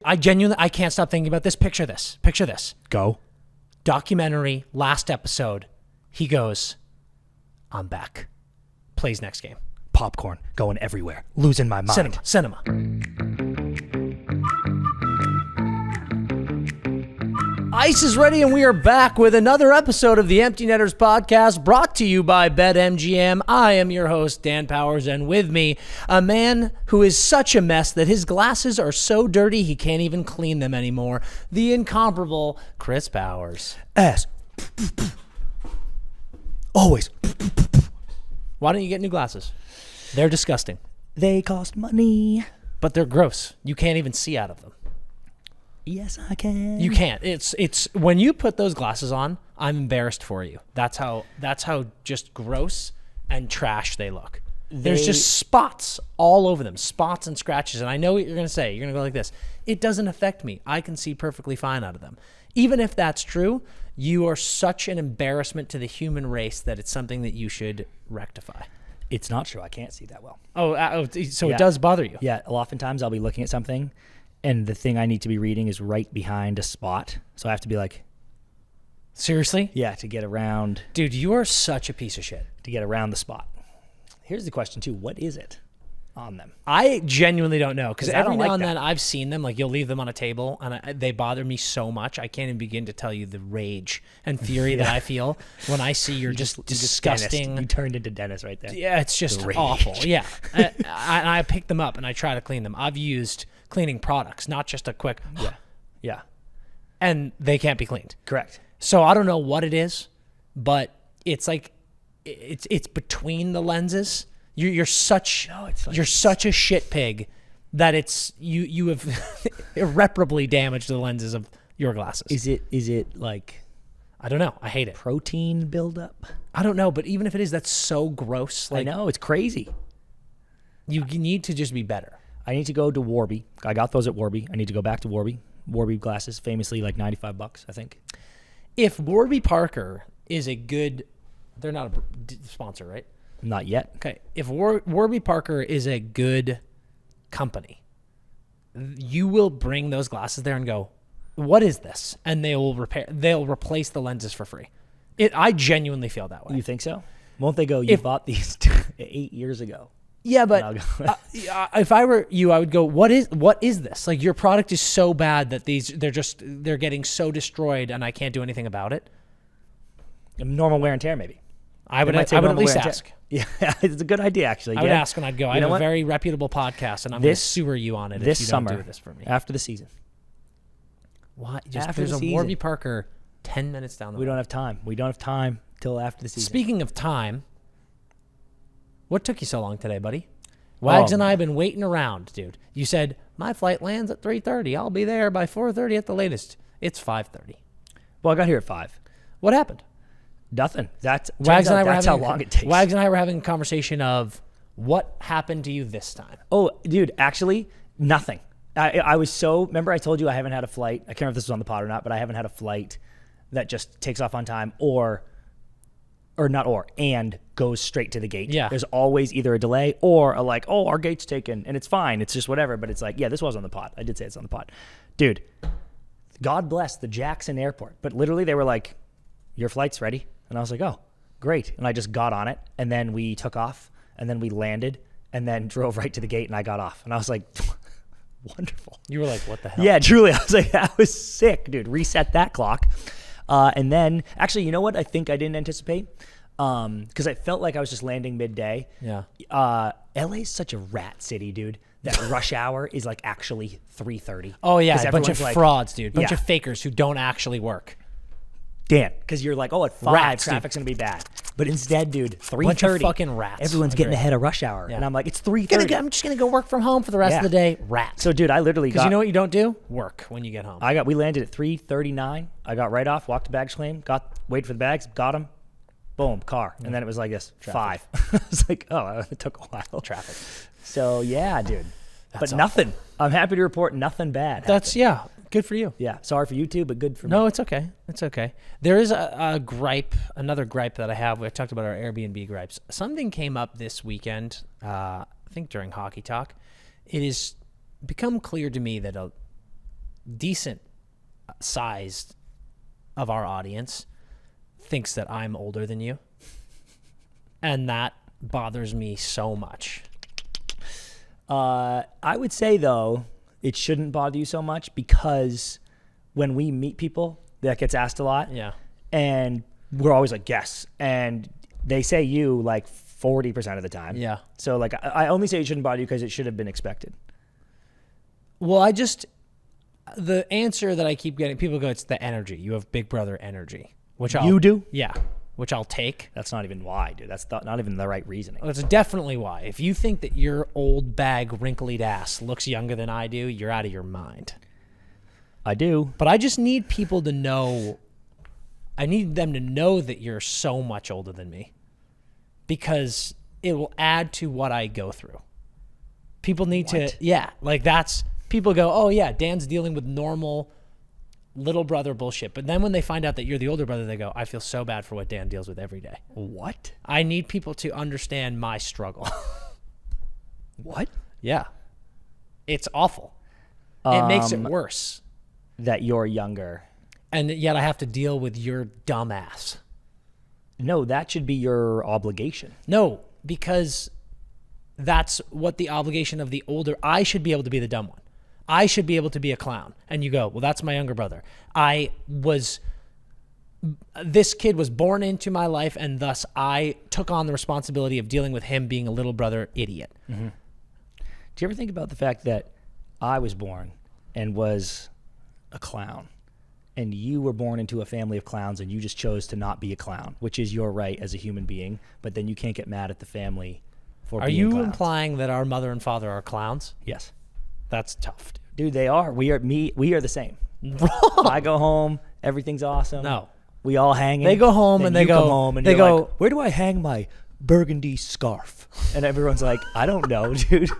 I can't stop thinking about this. Picture this. Go. Documentary, last episode. He goes, I'm back. Plays next game. Popcorn going everywhere. Losing my mind. Cinema. Ice is ready, and we are back with another episode of the Empty Netters podcast, brought to you by BETMGM. I am your host, Dan Powers, and with me, a man who is such a mess that his glasses are so dirty he can't even clean them anymore, the incomparable Chris Powers. Ass. Always. Why don't you get new glasses? They're disgusting. They cost money. But they're gross. You can't even see out of them. Yes, I can. You can't. It's when you put those glasses on, I'm embarrassed for you. That's how just gross and trash they look. There's just spots all over them, spots and scratches. And I know what you're going to say. You're going to go like this. It doesn't affect me. I can see perfectly fine out of them. Even if that's true, you are such an embarrassment to the human race that it's something that you should rectify. It's not true. I can't see that well. So it does bother you. Yeah. Oftentimes I'll be looking at something and the thing I need to be reading is right behind a spot. So I have to be like... Seriously? Yeah, to get around... Dude, you are such a piece of shit. To get around the spot. Here's the question, too. What is it on them? I genuinely don't know. Because every now and then I've seen them. Like, you'll leave them on a table, and they bother me so much. I can't even begin to tell you the rage and fury that I feel when I see your just disgusting... You turned into Dennis right there. Yeah, it's just awful. Yeah. I pick them up, and I try to clean them. I've used... cleaning products, not just a quick yeah, and they can't be cleaned. Correct. So I don't know what it is, but it's like it's between the lenses. You're such a shit pig that it's you have irreparably damaged the lenses of your glasses. Is it like, I don't know, I hate it. Protein buildup? I don't know, but even if it is, that's so gross. Like, I know, it's crazy. You need to just be better. I need to go to Warby. I got those at Warby. I need to go back to Warby. Warby glasses, famously like $95, I think. If Warby Parker is a good... They're not a sponsor, right? Not yet. Okay. If Warby Parker is a good company, you will bring those glasses there and go, what is this? And they'll replace the lenses for free. I genuinely feel that way. You think so? Won't they go, you bought these 8 years ago? Yeah, but if I were you, I would go, what is this? Like, your product is so bad that they're getting so destroyed and I can't do anything about it. Normal wear and tear, maybe. I would at least ask. Yeah, it's a good idea, actually. I would ask and I'd go, I have a very reputable podcast and I'm going to sewer you on it if you don't do this for me. After the season. What? There's a Warby Parker 10 minutes down the road. We don't have time. We don't have time till after the season. Speaking of time... What took you so long today, buddy? Wags and I have been waiting around, dude. You said, my flight lands at 3:30. I'll be there by 4:30 at the latest. It's 5:30. Well, I got here at 5. What happened? Nothing. That's how long it takes. Wags and I were having a conversation of what happened to you this time. Oh, dude, actually, nothing. I was so... Remember I told you I haven't had a flight. I can't remember if this was on the pod or not, but I haven't had a flight that just takes off on time and goes straight to the gate. Yeah. There's always either a delay or a like, oh, our gate's taken, and it's fine. It's just whatever. But it's like, yeah, this was on the pod. I did say it's on the pod. Dude, God bless the Jackson airport. But literally they were like, your flight's ready. And I was like, oh, great. And I just got on it, and then we took off, and then we landed, and then drove right to the gate, and I got off. And I was like, wonderful. You were like, what the hell? Yeah, truly. I was like, that was sick, dude. Reset that clock. And then, actually, you know what I think I didn't anticipate? Because I felt like I was just landing midday. Yeah. LA's such a rat city, dude. That rush hour is like actually 3:30. Oh, yeah. A bunch of frauds, dude. Bunch of fakers who don't actually work. Dan, because you're like, oh, at 5, traffic's going to be bad. But instead, dude, 3:30. Bunch of fucking rats. Everyone's getting ahead of rush hour. Yeah. And I'm like, it's 3:30. I'm just going to go work from home for the rest of the day. Rat. So, dude, I literally got... Because you know what you don't do? Work when you get home. We landed at 3:39. I got right off, walked to baggage claim, waited for the bags, got them. Boom, car. And then it was like this, traffic. 5. I was like, oh, it took a while. Traffic. So, yeah, dude. That's but nothing. I'm happy to report nothing bad happened. Good for you. Yeah. Sorry for you too, but good for me. No, it's okay. It's okay. There is another gripe that I have. We talked about our Airbnb gripes. Something came up this weekend, I think during Hockey Talk. It has become clear to me that decent sized of our audience thinks that I'm older than you. And that bothers me so much. I would say, though, it shouldn't bother you so much because when we meet people, that gets asked a lot. Yeah. And we're always like, yes. And they say you like 40% of the time. Yeah. So like, I only say it shouldn't bother you because it should have been expected. Well, the answer that I keep getting, people go, it's the energy. You have big brother energy. You do? Yeah. Which I'll take. That's not even why, dude. That's not even the right reasoning. That's definitely why. If you think that your old bag, wrinkled ass looks younger than I do, you're out of your mind. I do. But I just need people to know, I need them to know that you're so much older than me because it will add to what I go through. People need to, people go, oh yeah, Dan's dealing with normal little brother bullshit. But then when they find out that you're the older brother, they go, I feel so bad for what Dan deals with every day. What? I need people to understand my struggle. What? Yeah. It's awful. It makes it worse. That you're younger. And yet I have to deal with your dumbass. No, that should be your obligation. No, because that's what the obligation of the older, I should be able to be the dumb one. I should be able to be a clown. And you go, well, that's my younger brother. This kid was born into my life, and thus I took on the responsibility of dealing with him being a little brother idiot. Mm-hmm. Do you ever think about the fact that I was born and was a clown, and you were born into a family of clowns, and you just chose to not be a clown, which is your right as a human being, but then you can't get mad at the family for being clowns? Are you implying that our mother and father are clowns? Yes. That's tough, dude. They are. We are the same. I go home, everything's awesome. No. We all hang. They go home and they go home and they go, like, where do I hang my burgundy scarf? And everyone's like, I don't know, dude.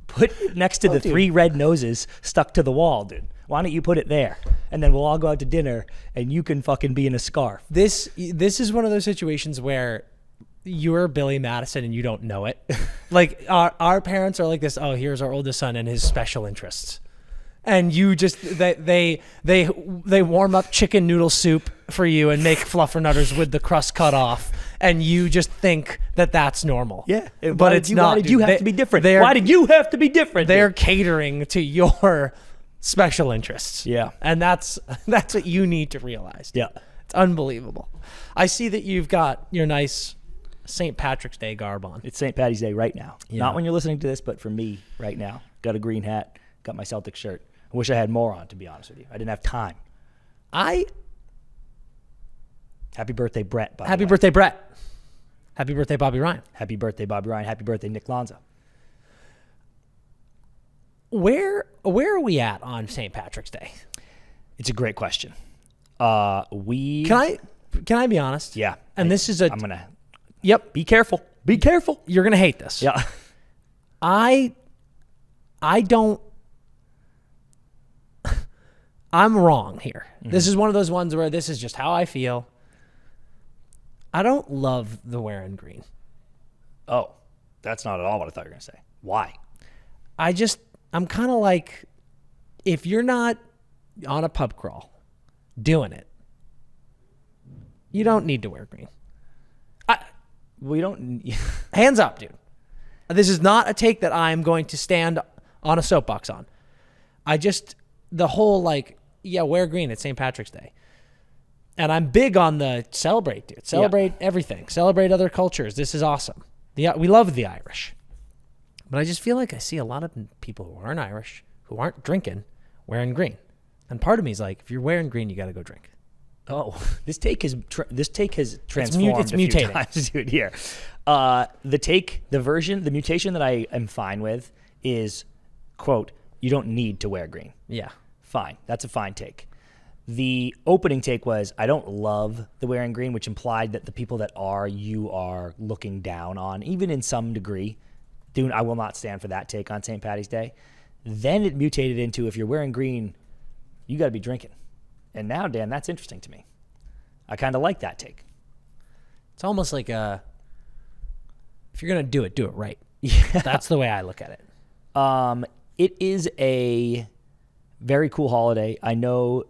Put it next to the 3 red noses stuck to the wall, dude. Why don't you put it there? And then we'll all go out to dinner and you can fucking be in a scarf. This is one of those situations where you're Billy Madison and you don't know it. Like our parents are like this, oh, here's our oldest son and his special interests. And you just, they warm up chicken noodle soup for you and make fluffernutters with the crust cut off. And you just think that that's normal. Yeah. But it's not. Why did you have to be different? Why did you have to be different? They're catering to your special interests. Yeah. And that's what you need to realize. Yeah. It's unbelievable. I see that you've got your nice St. Patrick's Day garb on. It's St. Patty's Day right now. Yeah. Not when you're listening to this, but for me right now. Got a green hat. Got my Celtic shirt. I wish I had more on, to be honest with you. I didn't have time. Happy birthday, Brett, by the way. Happy birthday, Brett. Happy birthday, Bobby Ryan. Happy birthday, Bobby Ryan. Happy birthday, Nick Lonzo. Where are we at on St. Patrick's Day? It's a great question. Can I be honest? Yeah. And this is I'm going to... Yep. Be careful. Be careful. You're going to hate this. Yeah. I don't... I'm wrong here. Mm-hmm. This is one of those ones where this is just how I feel. I don't love the wearing green. Oh, that's not at all what I thought you were going to say. Why? I'm kind of like, if you're not on a pub crawl doing it, you don't need to wear green. We don't... Hands up, dude. This is not a take that I'm going to stand on a soapbox on. The whole like, yeah, wear green. It's St. Patrick's Day. And I'm big on the celebrate, dude. Celebrate everything. Celebrate other cultures. This is awesome. We love the Irish. But I just feel like I see a lot of people who aren't Irish, who aren't drinking, wearing green. And part of me is like, if you're wearing green, you got to go drink. Oh, this take has transformed it's mutating. A few times, dude, here. The mutation that I am fine with is, quote, you don't need to wear green. Yeah. Fine. That's a fine take. The opening take was, I don't love the wearing green, which implied that the people that you are looking down on, even in some degree. Dude, I will not stand for that take on St. Patty's Day. Then it mutated into, if you're wearing green, you got to be drinking. And now, Dan, that's interesting to me. I kind of like that take. It's almost like if you're going to do it right. Yeah. That's the way I look at it. It is a very cool holiday. I know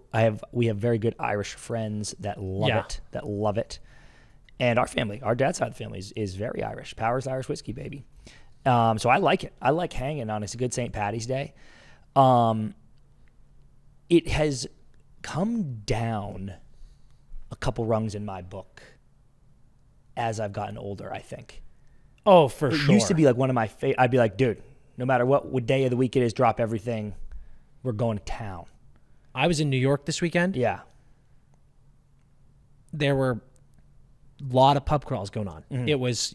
we have very good Irish friends that love it. And our family, our dad's side of the family is very Irish. Powers Irish whiskey, baby. So I like it. I like hanging on. It's a good St. Paddy's Day. It has come down a couple rungs in my book as I've gotten older, I think. Oh, for sure. It used to be like one of my favorite. I'd be like, dude, no matter what day of the week it is, drop everything. We're going to town. I was in New York this weekend. Yeah. There were a lot of pub crawls going on. Mm-hmm. It was,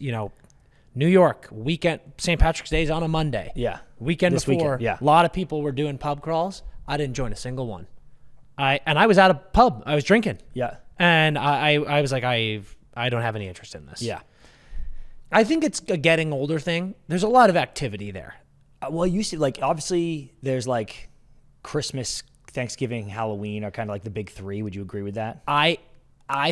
New York, weekend, St. Patrick's Day is on a Monday. Yeah. Weekend This before, weekend, yeah. a lot of people were doing pub crawls. I didn't join a single one. I was at a pub. I was drinking. Yeah. And I was like, I don't have any interest in this. Yeah. I think it's a getting older thing. There's a lot of activity there. Well, you see, like, obviously there's like Christmas, Thanksgiving, Halloween are kind of like the big three. Would you agree with that? I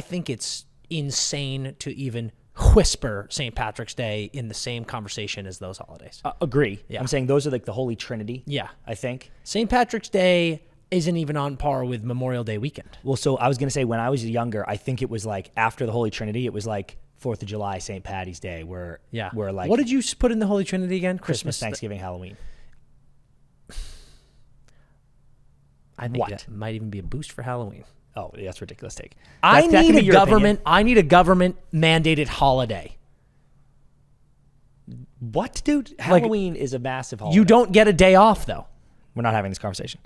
think it's insane to even whisper St. Patrick's Day in the same conversation as those holidays. Agree. Yeah. I'm saying those are like the Holy Trinity. Yeah. I think. St. Patrick's Day isn't even on par with Memorial Day weekend. Well, so I was going to say when I was younger, I think it was like after the Holy Trinity, it was like 4th of July, St. Paddy's Day, where like, what did you put in the Holy Trinity again? Christmas, Thanksgiving, Halloween. I think that might even be a boost for Halloween. Oh, yeah, that's a ridiculous take. I need a government mandated holiday. What, dude? Halloween is a massive holiday. You don't get a day off though. We're not having this conversation.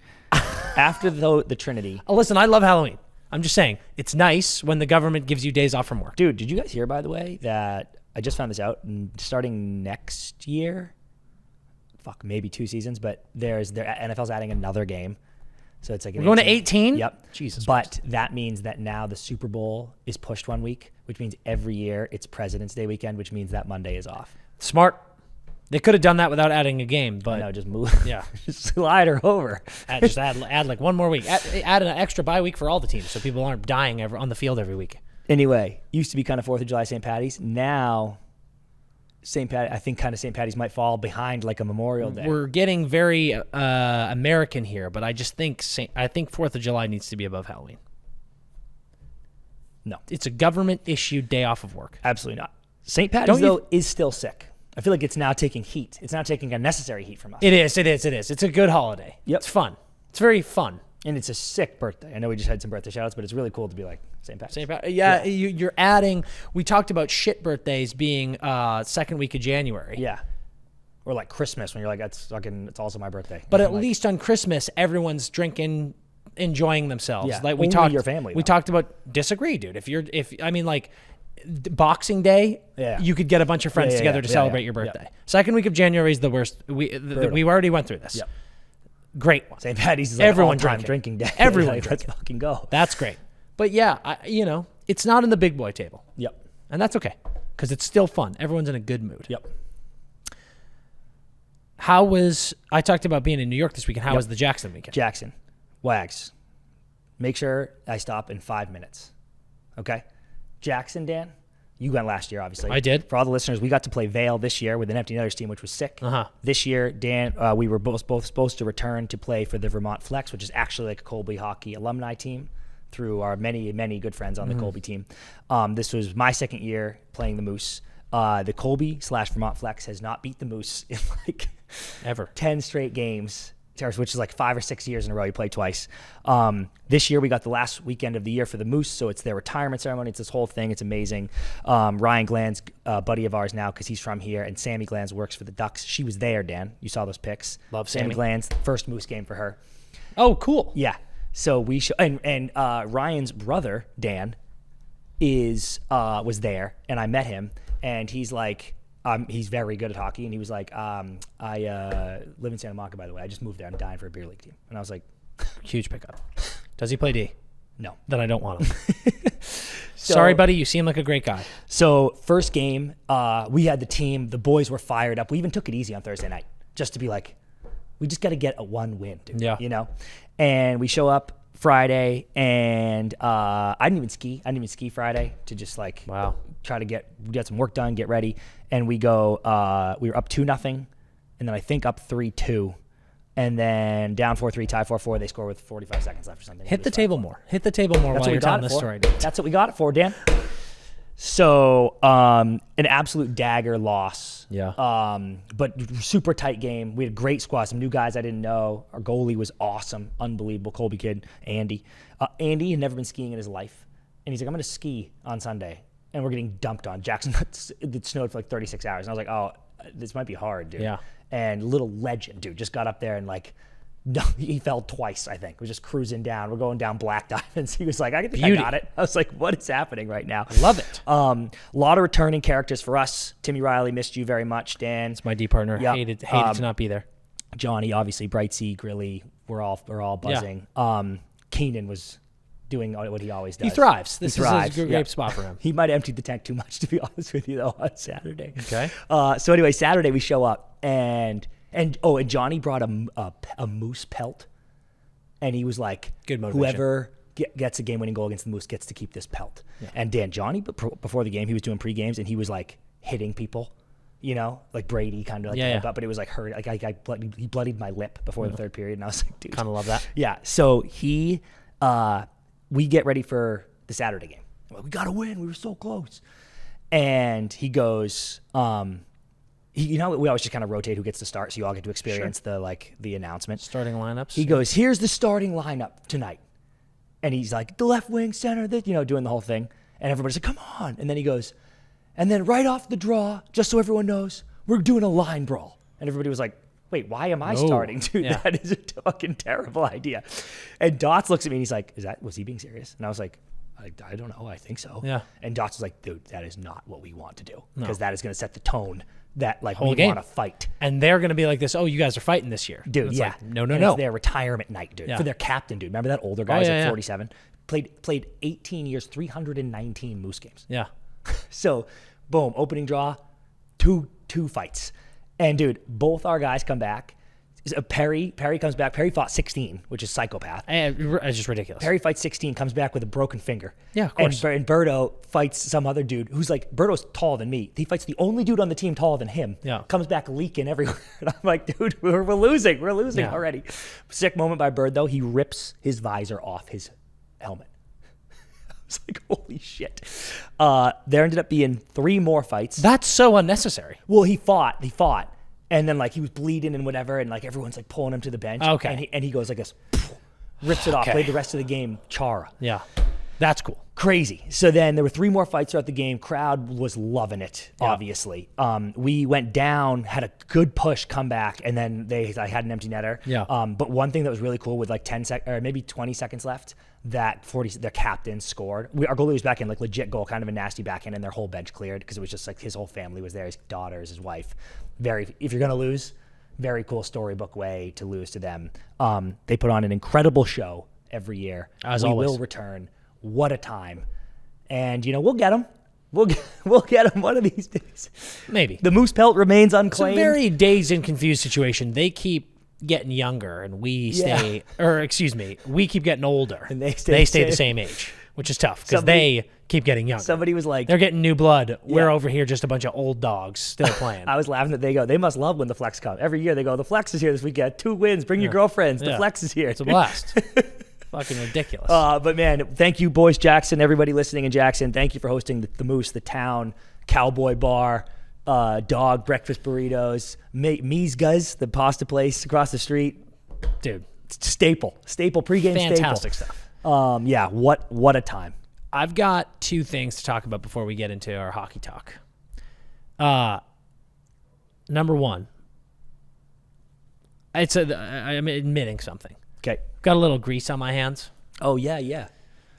After the Trinity. Oh, listen, I love Halloween. I'm just saying, it's nice when the government gives you days off from work. Dude, did you guys hear, by the way, that I just found this out, and starting next year, maybe 2 seasons, but NFL's adding another game. So it's like we're going to 18? Yep. Jesus But Christ. that means that now the Super Bowl is pushed 1 week, which means every year it's President's Day weekend, which means that Monday is off. Smart. They could have done that without adding a game, but no, just move. Yeah, just slide her over. Add like one more week. Add an extra bye week for all the teams, so people aren't dying on the field every week. Anyway, used to be kind of 4th of July, St. Paddy's. Now, I think kind of St. Paddy's might fall behind like a Memorial Day. We're getting very American here, but I just think 4th of July needs to be above Halloween. No, it's a government issued day off of work. Absolutely not. St. Paddy's though is still sick. I feel like it's now taking heat. It's now taking unnecessary heat from us. It is. It's a good holiday. Yep. It's fun. It's very fun. And it's a sick birthday. I know we just had some birthday shout outs, but it's really cool to be like St. Patrick's. Yeah. You're adding, we talked about shit birthdays being second week of January. Yeah. Or like Christmas when you're like, it's also my birthday. But at least on Christmas, everyone's drinking, enjoying themselves. Yeah. Like we talked your family. We talked about disagree, dude. Boxing Day, you could get a bunch of friends together to celebrate your birthday. Second week of January is the worst. We already went through this. Yep. Great one. St. Paddy's is like everyone drinking day. Everyone like, let's fucking go. That's great. But yeah, it's not in the big boy table. Yep. And that's okay because it's still fun. Everyone's in a good mood. Yep. I talked about being in New York this weekend. How was the Jackson weekend? Jackson. Wags. Make sure I stop in 5 minutes. Okay? Jackson, Dan, you went last year, obviously. I did. For all the listeners, we got to play Vale this year with an Empty Netters team, which was sick. Uh-huh. This year, Dan, we were both supposed to return to play for the Vermont Flex, which is actually like a Colby hockey alumni team through our many, many good friends on the Colby team. This was my second year playing the Moose. The Colby/Vermont Flex has not beat the Moose in like ever 10 straight games, which is like 5 or 6 years in a row. You play twice. This year we got the last weekend of the year for the Moose, so it's their retirement ceremony. It's this whole thing. It's amazing. Ryan Glanz, buddy of ours now because he's from here, and Sammy Glanz works for the Ducks. She was there, Dan. You saw those pics. Love Sammy Glanz, first Moose game for her. Oh, cool. Yeah. So we and Ryan's brother Dan was there, and I met him, and he's like. He's very good at hockey, and he was like, I live in Santa Monica, by the way. I just moved there. I'm dying for a beer league team. And I was like, huge pickup. Does he play D? No. Then I don't want him. Sorry, buddy. You seem like a great guy. So first game, we had the team. The boys were fired up. We even took it easy on Thursday night just to be like, we just got to get a 1 win, dude. Yeah. And we show up Friday, and I didn't even ski. I didn't even ski Friday to just like try to get some work done, get ready. And we go. We were up 2-0, and then I think up 3-2. And then down 4-3, tie 4-4. They score with 45 seconds left or something. Hit the table more. Hit the table more while you're telling this story. That's what we got it for, Dan. So an absolute dagger loss. Yeah. But super tight game. We had a great squad. Some new guys I didn't know. Our goalie was awesome. Unbelievable. Colby kid, Andy. Andy had never been skiing in his life. And he's like, I'm going to ski on Sunday. And we're getting dumped on. Jackson, it snowed for like 36 hours. And I was like, oh, this might be hard, dude. Yeah. And little legend, dude, just got up there and like, he fell twice, I think. We're just cruising down. We're going down Black Diamonds. He was like, I think I got it. I was like, what is happening right now? Love it. A lot of returning characters for us. Timmy Riley, missed you very much. Dan. It's my D partner. Yep. Hated to not be there. Johnny, obviously, Brightsea, Grilly, we're all buzzing. Yeah. Keenan was doing what he always does. He thrives. This is a great spot for him. He might have emptied the tank too much, to be honest with you, though, on Saturday. Okay. So anyway, Saturday we show up, and Johnny brought a moose pelt, and he was like, good motivation. Whoever gets a game-winning goal against the Moose gets to keep this pelt. Yeah. And Dan, Johnny, before the game, he was doing pre-games, and he was like hitting people, you know, like Brady kind of like but it was like hurt. Like he bloodied my lip before the third period, and I was like, dude, kind of love that. Yeah. So we get ready for the Saturday game. I'm like, we got to win. We were so close. And he goes, we always just kind of rotate who gets to start, so you all get to experience the announcement. Starting lineups. He goes, here's the starting lineup tonight. And he's like, the left wing, center, doing the whole thing. And everybody's like, come on. And then he goes, and then right off the draw, just so everyone knows, we're doing a line brawl. And everybody was like, wait, why am I starting, dude? Yeah. That is a fucking terrible idea. And Dots looks at me and he's like, was he being serious? And I was like, I don't know. I think so. Yeah. And Dots was like, dude, that is not what we want to do. Because that is going to set the tone that like whole we want to fight. And they're going to be like this, oh, you guys are fighting this year. Dude, yeah. Like, no. It's their retirement night, dude. Yeah. For their captain, dude. Remember that older guy? He's like 47. Played 18 years, 319 Moose games. Yeah. So, boom, opening draw, two fights. And, dude, both our guys come back. Perry comes back. Perry fought 16, which is psychopath. It's just ridiculous. Perry fights 16, comes back with a broken finger. Yeah, of course. And Berto fights some other dude who's like, Berto's taller than me. He fights the only dude on the team taller than him. Yeah. Comes back leaking everywhere. And I'm like, dude, we're losing. We're losing already. Sick moment by Bird, though. He rips his visor off his helmet. I was like, holy shit. There ended up being 3 more fights. That's so unnecessary. Well, he fought. And then, like, he was bleeding and whatever, and, like, everyone's, like, pulling him to the bench. Okay. And he goes like this, rips it off, played the rest of the game, Chara. Yeah. That's cool. Crazy. So then there were 3 more fights throughout the game. Crowd was loving it, obviously. We went down, had a good push, come back, and then I had an empty netter. Yeah. But one thing that was really cool with, like, 10 seconds, or maybe 20 seconds left, that their captain scored. Our goalie was back in, like, legit goal, kind of a nasty backhand, and their whole bench cleared because it was just, like, his whole family was there, his daughters, his wife. If you're going to lose, very cool storybook way to lose to them. They put on an incredible show every year. As always. We will return. What a time. And, we'll get them. We'll get them one of these days. Maybe. The Moose pelt remains unclaimed. It's a very dazed and confused situation. They keep getting younger and we stay, we keep getting older. And they stay the same age, which is tough because they keep getting younger. Somebody was like, they're getting new blood. We're over here just a bunch of old dogs still playing. I was laughing that they must love when the Flex come. Every year they go, the Flex is here this weekend. 2 wins. Bring your girlfriends. The Flex is here. It's a blast. Fucking ridiculous. But man, thank you, boys, Jackson, everybody listening in Jackson. Thank you for hosting the Moose, the town, Cowboy Bar, dog breakfast burritos, MiscondUct, the pasta place across the street. Dude, staple pregame fantastic staple. Stuff. What a time. I've got 2 things to talk about before we get into our hockey talk. Number 1, I'm admitting something. Okay. Got a little grease on my hands. Oh yeah.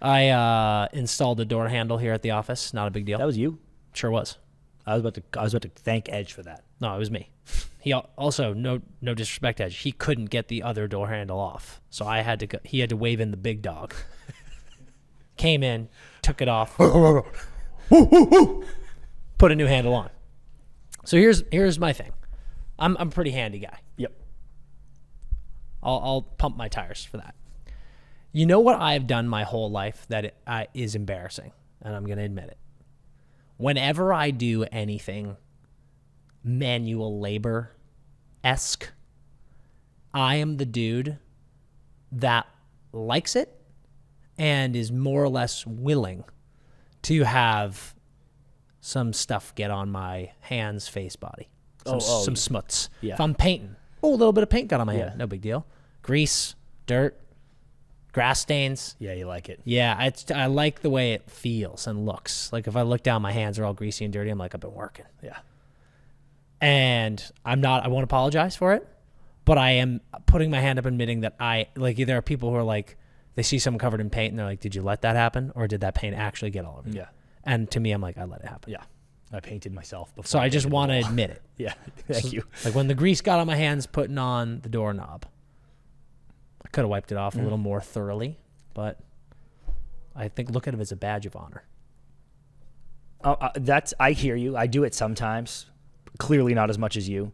I installed a door handle here at the office. Not a big deal. That was you? Sure was. I was about to thank Edge for that. No, it was me. He also, no disrespect to Edge, he couldn't get the other door handle off, so he had to wave in the big dog. Came in, took it off, put a new handle on. So here's my thing. I'm a pretty handy guy. Yep. I'll pump my tires for that. You know what I've done my whole life that is embarrassing, and I'm going to admit it. Whenever I do anything manual labor-esque, I am the dude that likes it and is more or less willing to have some stuff get on my hands, face, body. Some smuts. Yeah. If I'm painting, a little bit of paint got on my hand. No big deal. Grease, dirt, grass stains. Yeah, you like it. Yeah, I like the way it feels and looks. Like if I look down, my hands are all greasy and dirty. I'm like, I've been working. Yeah. And I won't apologize for it, but I am putting my hand up admitting that there are people who are like, they see someone covered in paint and they're like, did you let that happen? Or did that paint actually get all over you? Yeah. And to me, I'm like, I let it happen. Yeah. I painted myself before. So I just want to admit it. Yeah. Thank you. Like when the grease got on my hands putting on the doorknob, I could have wiped it off a little more thoroughly, but I think look at it as a badge of honor. I hear you. I do it sometimes. Clearly not as much as you.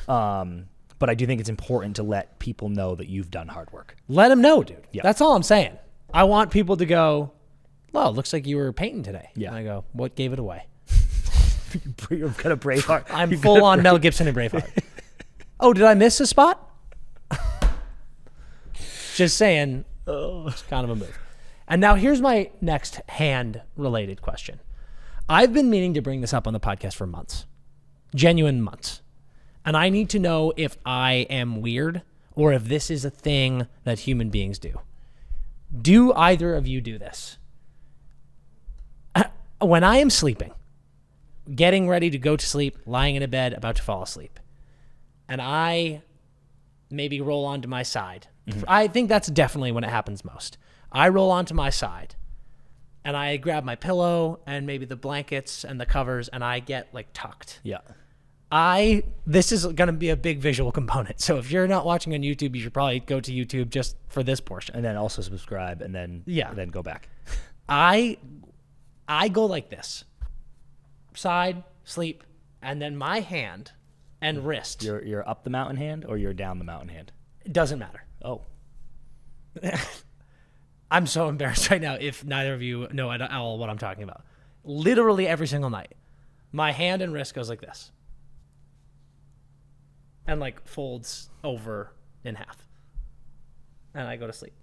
But I do think it's important to let people know that you've done hard work. Let them know, dude. Yeah. That's all I'm saying. I want people to go, well, looks like you were painting today. Yeah. And I go, what gave it away? You're kind of Braveheart. I'm full on Mel Gibson and Braveheart. Oh, did I miss a spot? Just saying, it's kind of a move. And now here's my next hand-related question. I've been meaning to bring this up on the podcast for months. Genuine months. And I need to know if I am weird or if this is a thing that human beings do. Do either of you do this? When I am sleeping, getting ready to go to sleep, lying in a bed, about to fall asleep, and I maybe roll onto my side. I think that's definitely when it happens most. I roll onto my side, and I grab my pillow and maybe the blankets and the covers, and I get like tucked. Yeah. This is going to be a big visual component. So if you're not watching on YouTube, you should probably go to YouTube just for this portion. And then also subscribe and then go back. I go like this. Side, sleep, and then my hand and wrist. You're up the mountain hand or you're down the mountain hand? It doesn't matter. Oh. I'm so embarrassed right now if neither of you know at all what I'm talking about. Literally every single night, my hand and wrist goes like this. And like folds over in half. And I go to sleep.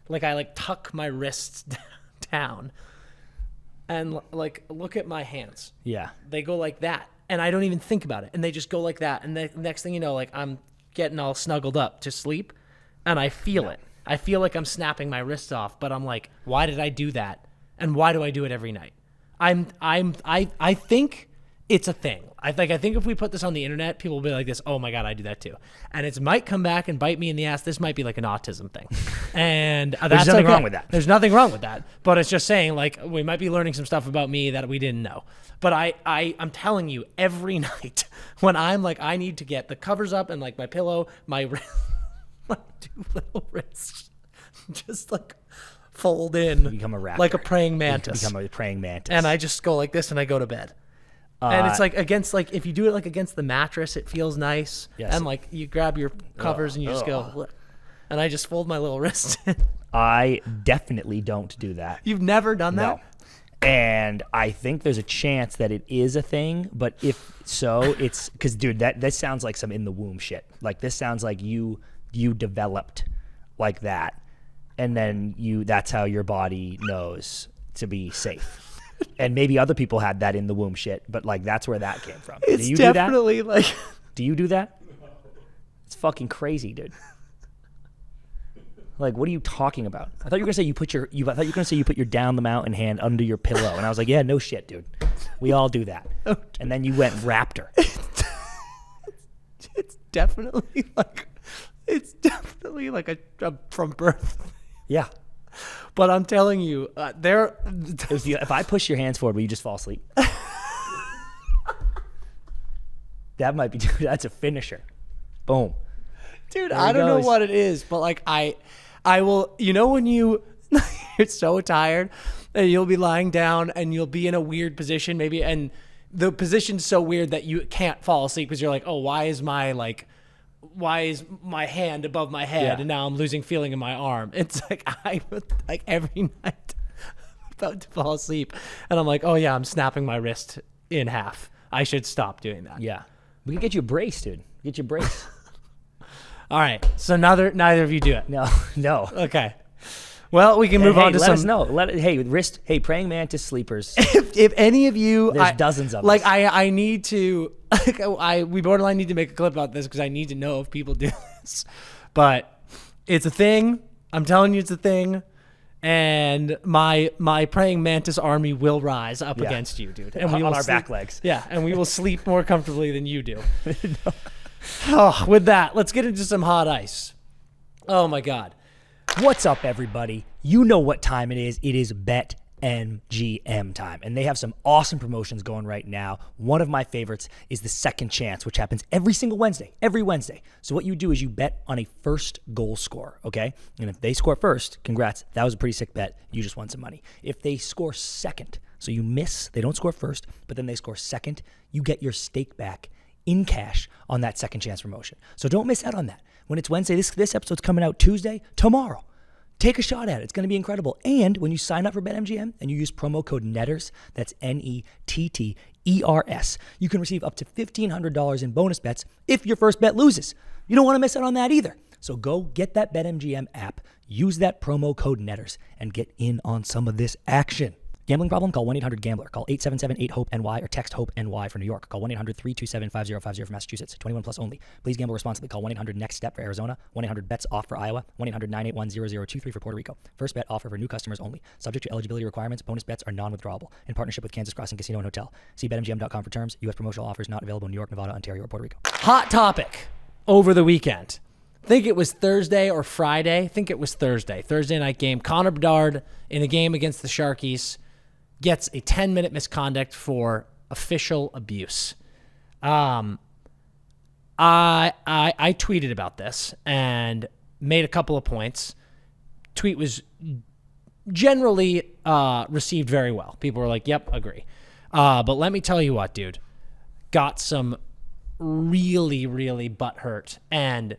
Like I like tuck my wrists down and like look at my hands. Yeah. They go like that. And I don't even think about it. And they just go like that. And the next thing you know, like I'm getting all snuggled up to sleep and I feel it. I feel like I'm snapping my wrists off, but I'm like, why did I do that? And why do I do it every night? I think it's a thing. I think if we put this on the internet, people will be like this, oh my God, I do that too. And it might come back and bite me in the ass. This might be like an autism thing. And there's nothing wrong with that. There's nothing wrong with that. But it's just saying like we might be learning some stuff about me that we didn't know. But I'm telling you, every night when I'm like, I need to get the covers up and like my pillow, my two little wrists just like fold in. You become a raptor. Like a praying mantis. You become a praying mantis. And I just go like this and I go to bed. And it's like against, like if you do it like against the mattress, it feels nice. Yes. And like you grab your covers and you just go, look. And I just fold my little wrist in. I definitely don't do that. You've never done that? No. And I think there's a chance that it is a thing, but if so, it's because, dude, that sounds like some in the womb shit. Like this sounds like you developed like that, and then that's how your body knows to be safe. And maybe other people had that in the womb shit, but like that's where that came from. It's do you definitely do that? like. Do you do that? It's fucking crazy, dude. Like, what are you talking about? I thought you were gonna say you put your down the mountain hand under your pillow, and I was like, yeah, no shit, dude. We all do that. And then you went raptor. It's definitely like a from birth. Yeah. But I'm telling you, If I push your hands forward, will you just fall asleep? That might be. That's a finisher. Boom. Dude, I don't know what it is, but like I will, you know, when you're so tired and you'll be lying down and you'll be in a weird position maybe, and the position's so weird that you can't fall asleep because you're like, oh, why is my hand above my head and now I'm losing feeling in my arm? It's like like every night I'm about to fall asleep and I'm like, oh yeah, I'm snapping my wrist in half. I should stop doing that. Yeah. We can get you a brace, dude. Get you a brace. All right. So neither of you do it. No. Okay. Well, we can move on to let some. us know. Praying mantis sleepers. If any of you, There's dozens of like us. I need to, we borderline need to make a clip about this because I need to know if people do this. But it's a thing. I'm telling you, it's a thing. And my praying mantis army will rise up against you, dude. And we on will our sleep, back legs. Yeah, and we will sleep more comfortably than you do. Oh, with that, let's get into some hot ice. Oh my God. What's up, everybody? You know what time it is. It is BETMGM time, and they have some awesome promotions going right now. One of my favorites is the Second Chance, which happens every single Wednesday, every Wednesday. So what you do is you bet on a first goal scorer, okay? And if they score first, congrats. That was a pretty sick bet. You just won some money. If they score second, so you miss, they don't score first, but then they score second, you get your stake back in cash on that Second Chance promotion. So don't miss out on that. When it's Wednesday, this episode's coming out Tuesday, tomorrow. Take a shot at it. It's going to be incredible. And when you sign up for BetMGM and you use promo code NETTERS, that's NETTERS, you can receive up to $1,500 in bonus bets if your first bet loses. You don't want to miss out on that either. So go get that BetMGM app, use that promo code NETTERS, and get in on some of this action. Gambling problem? Call 1-800-GAMBLER. Call 877-8-HOPE-NY or text HOPE-NY for New York. Call 1-800-327-5050 for Massachusetts. 21 plus only. Please gamble responsibly. Call 1-800-NEXT-STEP for Arizona. 1-800-BETS-OFF for Iowa. 1-800-981-0023 for Puerto Rico. First bet offer for new customers only. Subject to eligibility requirements. Bonus bets are non-withdrawable. In partnership with Kansas Crossing Casino and Hotel. See BetMGM.com for terms. U.S. promotional offers not available in New York, Nevada, Ontario, or Puerto Rico. Hot topic over the weekend. I think it was Thursday or Friday. I think it was Thursday. Thursday night game. Connor Bedard in a game against the Sharkies gets a 10-minute misconduct for official abuse. I tweeted about this and made a couple of points. Tweet was generally received very well. People were like, yep, agree. But let me tell you what, dude. Got some really, really butthurt. And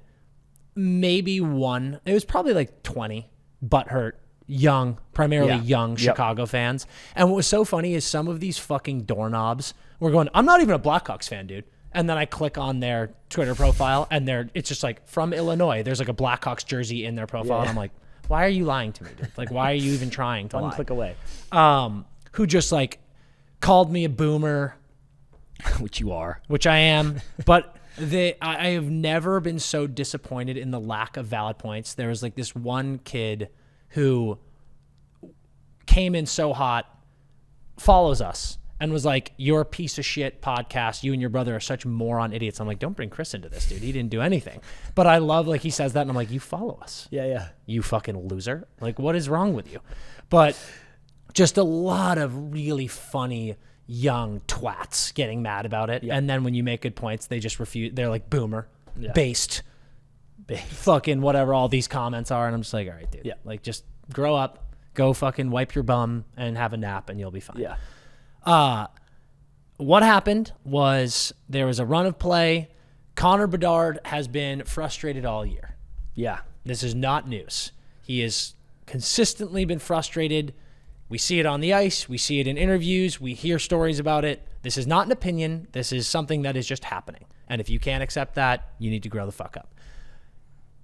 maybe one, it was probably like 20 butthurt young, primarily young Chicago fans. And what was so funny is some of these fucking doorknobs were going, I'm not even a Blackhawks fan, dude. And then I click on their Twitter profile and it's just like from Illinois. There's like a Blackhawks jersey in their profile. Yeah. And I'm like, why are you lying to me, dude? Like, why are you even trying to lie? One click away. Who just like called me a boomer. Which you are. Which I am. But I have never been so disappointed in the lack of valid points. There was like this one kid who came in so hot, follows us, and was like, you're a piece of shit podcast. You and your brother are such moron idiots. I'm like, don't bring Chris into this, dude. He didn't do anything. But I love, like, he says that, and I'm like, you follow us. Yeah. You fucking loser. Like, what is wrong with you? But just a lot of really funny young twats getting mad about it. Yeah. And then when you make good points, they just refuse. They're like, boomer, based. Fucking whatever all these comments are, and I'm just like, all right, dude. Yeah. Like, just grow up, go fucking wipe your bum and have a nap, and you'll be fine. Yeah. What happened was there was a run of play. Connor Bedard has been frustrated all year. Yeah. This is not news. He has consistently been frustrated. We see it on the ice. We see it in interviews. We hear stories about it. This is not an opinion. This is something that is just happening. And if you can't accept that, you need to grow the fuck up.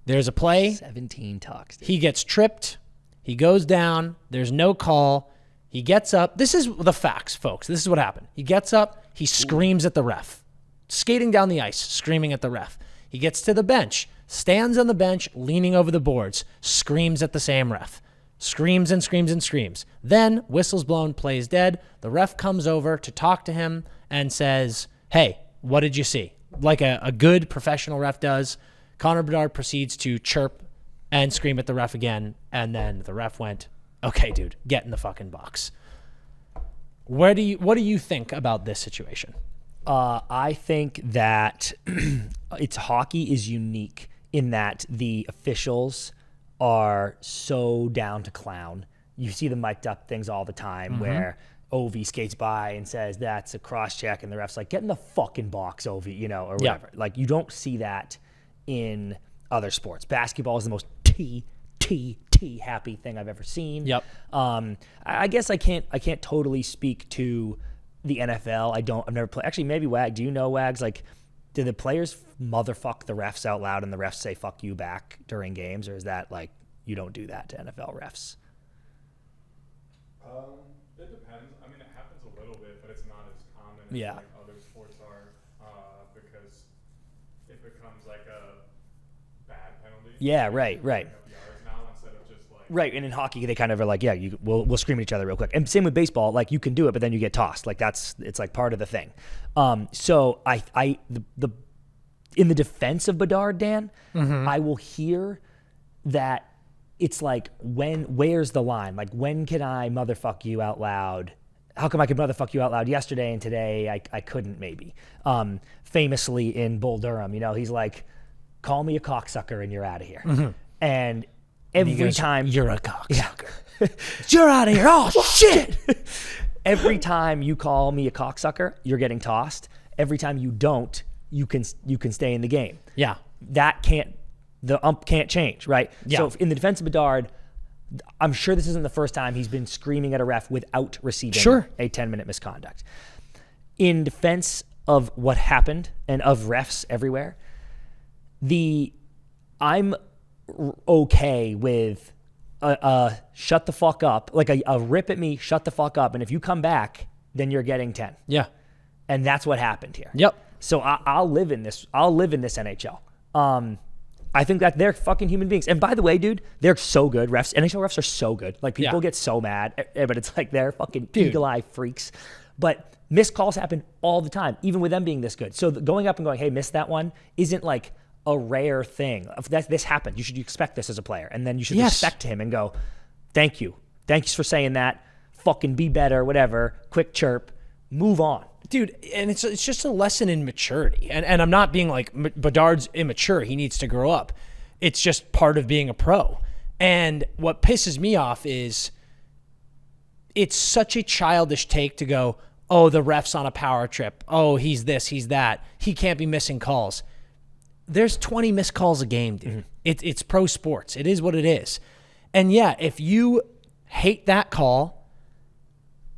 There's a play. 17 talks. Dude. He gets tripped. He goes down. There's no call. He gets up. This is the facts, folks. This is what happened. He gets up. He screams at the ref. Skating down the ice, screaming at the ref. He gets to the bench, stands on the bench, leaning over the boards, screams at the same ref. Screams and screams and screams. Then, whistle's blown, play's dead. The ref comes over to talk to him and says, hey, what did you see? Like a good professional ref does. Connor Bedard proceeds to chirp and scream at the ref again, and then the ref went, okay, dude, get in the fucking box. What do you think about this situation? I think that hockey is unique in that the officials are so down to clown. You see the mic'd up things all the time where Ovi skates by and says that's a cross check, and the ref's like, get in the fucking box, Ovi, or whatever. Like, you don't see that in other sports. Basketball is the most happy thing I've ever seen. Yep. I guess I can't totally speak to the NFL. I've never played. Actually, maybe Wag. Do you know, Wags? Like, do the players motherfuck the refs out loud and the refs say fuck you back during games, or is that like you don't do that to NFL refs? It depends. I mean, it happens a little bit, but it's not as common as Yeah. like other sports are, because it becomes like a bad penalty. Yeah, right. Yards now instead of just like Right, and in hockey they kind of are like, yeah, we'll scream at each other real quick. And same with baseball, like you can do it, but then you get tossed. Like it's like part of the thing. So the in the defense of Bedard, Dan, I will hear that it's like where's the line? Like when can I motherfuck you out loud? How come I could motherfuck you out loud yesterday and today I couldn't maybe? Famously in Bull Durham, he's like, call me a cocksucker and you're out of here. And every time you're a cocksucker. you're out of here. Oh shit. Every time you call me a cocksucker, you're getting tossed. Every time you don't, you can stay in the game. Yeah. The ump can't change, right? Yeah. So in the defense of Bedard, I'm sure this isn't the first time he's been screaming at a ref without receiving a 10-minute misconduct. In defense of what happened and of refs everywhere, I'm okay with a shut the fuck up, like a rip at me, shut the fuck up, and if you come back, then you're getting 10. Yeah. And that's what happened here. Yep. So I'll live in this. I'll live in this NHL. I think that they're fucking human beings. And by the way, dude, they're so good. Refs, NHL refs are so good. Like people get so mad, but it's like they're fucking eagle-eye freaks. But missed calls happen all the time, even with them being this good. So going up and going, hey, missed that one, isn't like a rare thing. This happened. You should expect this as a player. And then you should respect him and go, thank you. Thanks for saying that. Fucking be better, whatever. Quick chirp. Move on. Dude, and it's just a lesson in maturity. And I'm not being like, Bedard's immature. He needs to grow up. It's just part of being a pro. And what pisses me off is it's such a childish take to go, oh, the ref's on a power trip. Oh, he's this, he's that. He can't be missing calls. There's 20 missed calls a game, dude. It's pro sports. It is what it is. And yeah, if you hate that call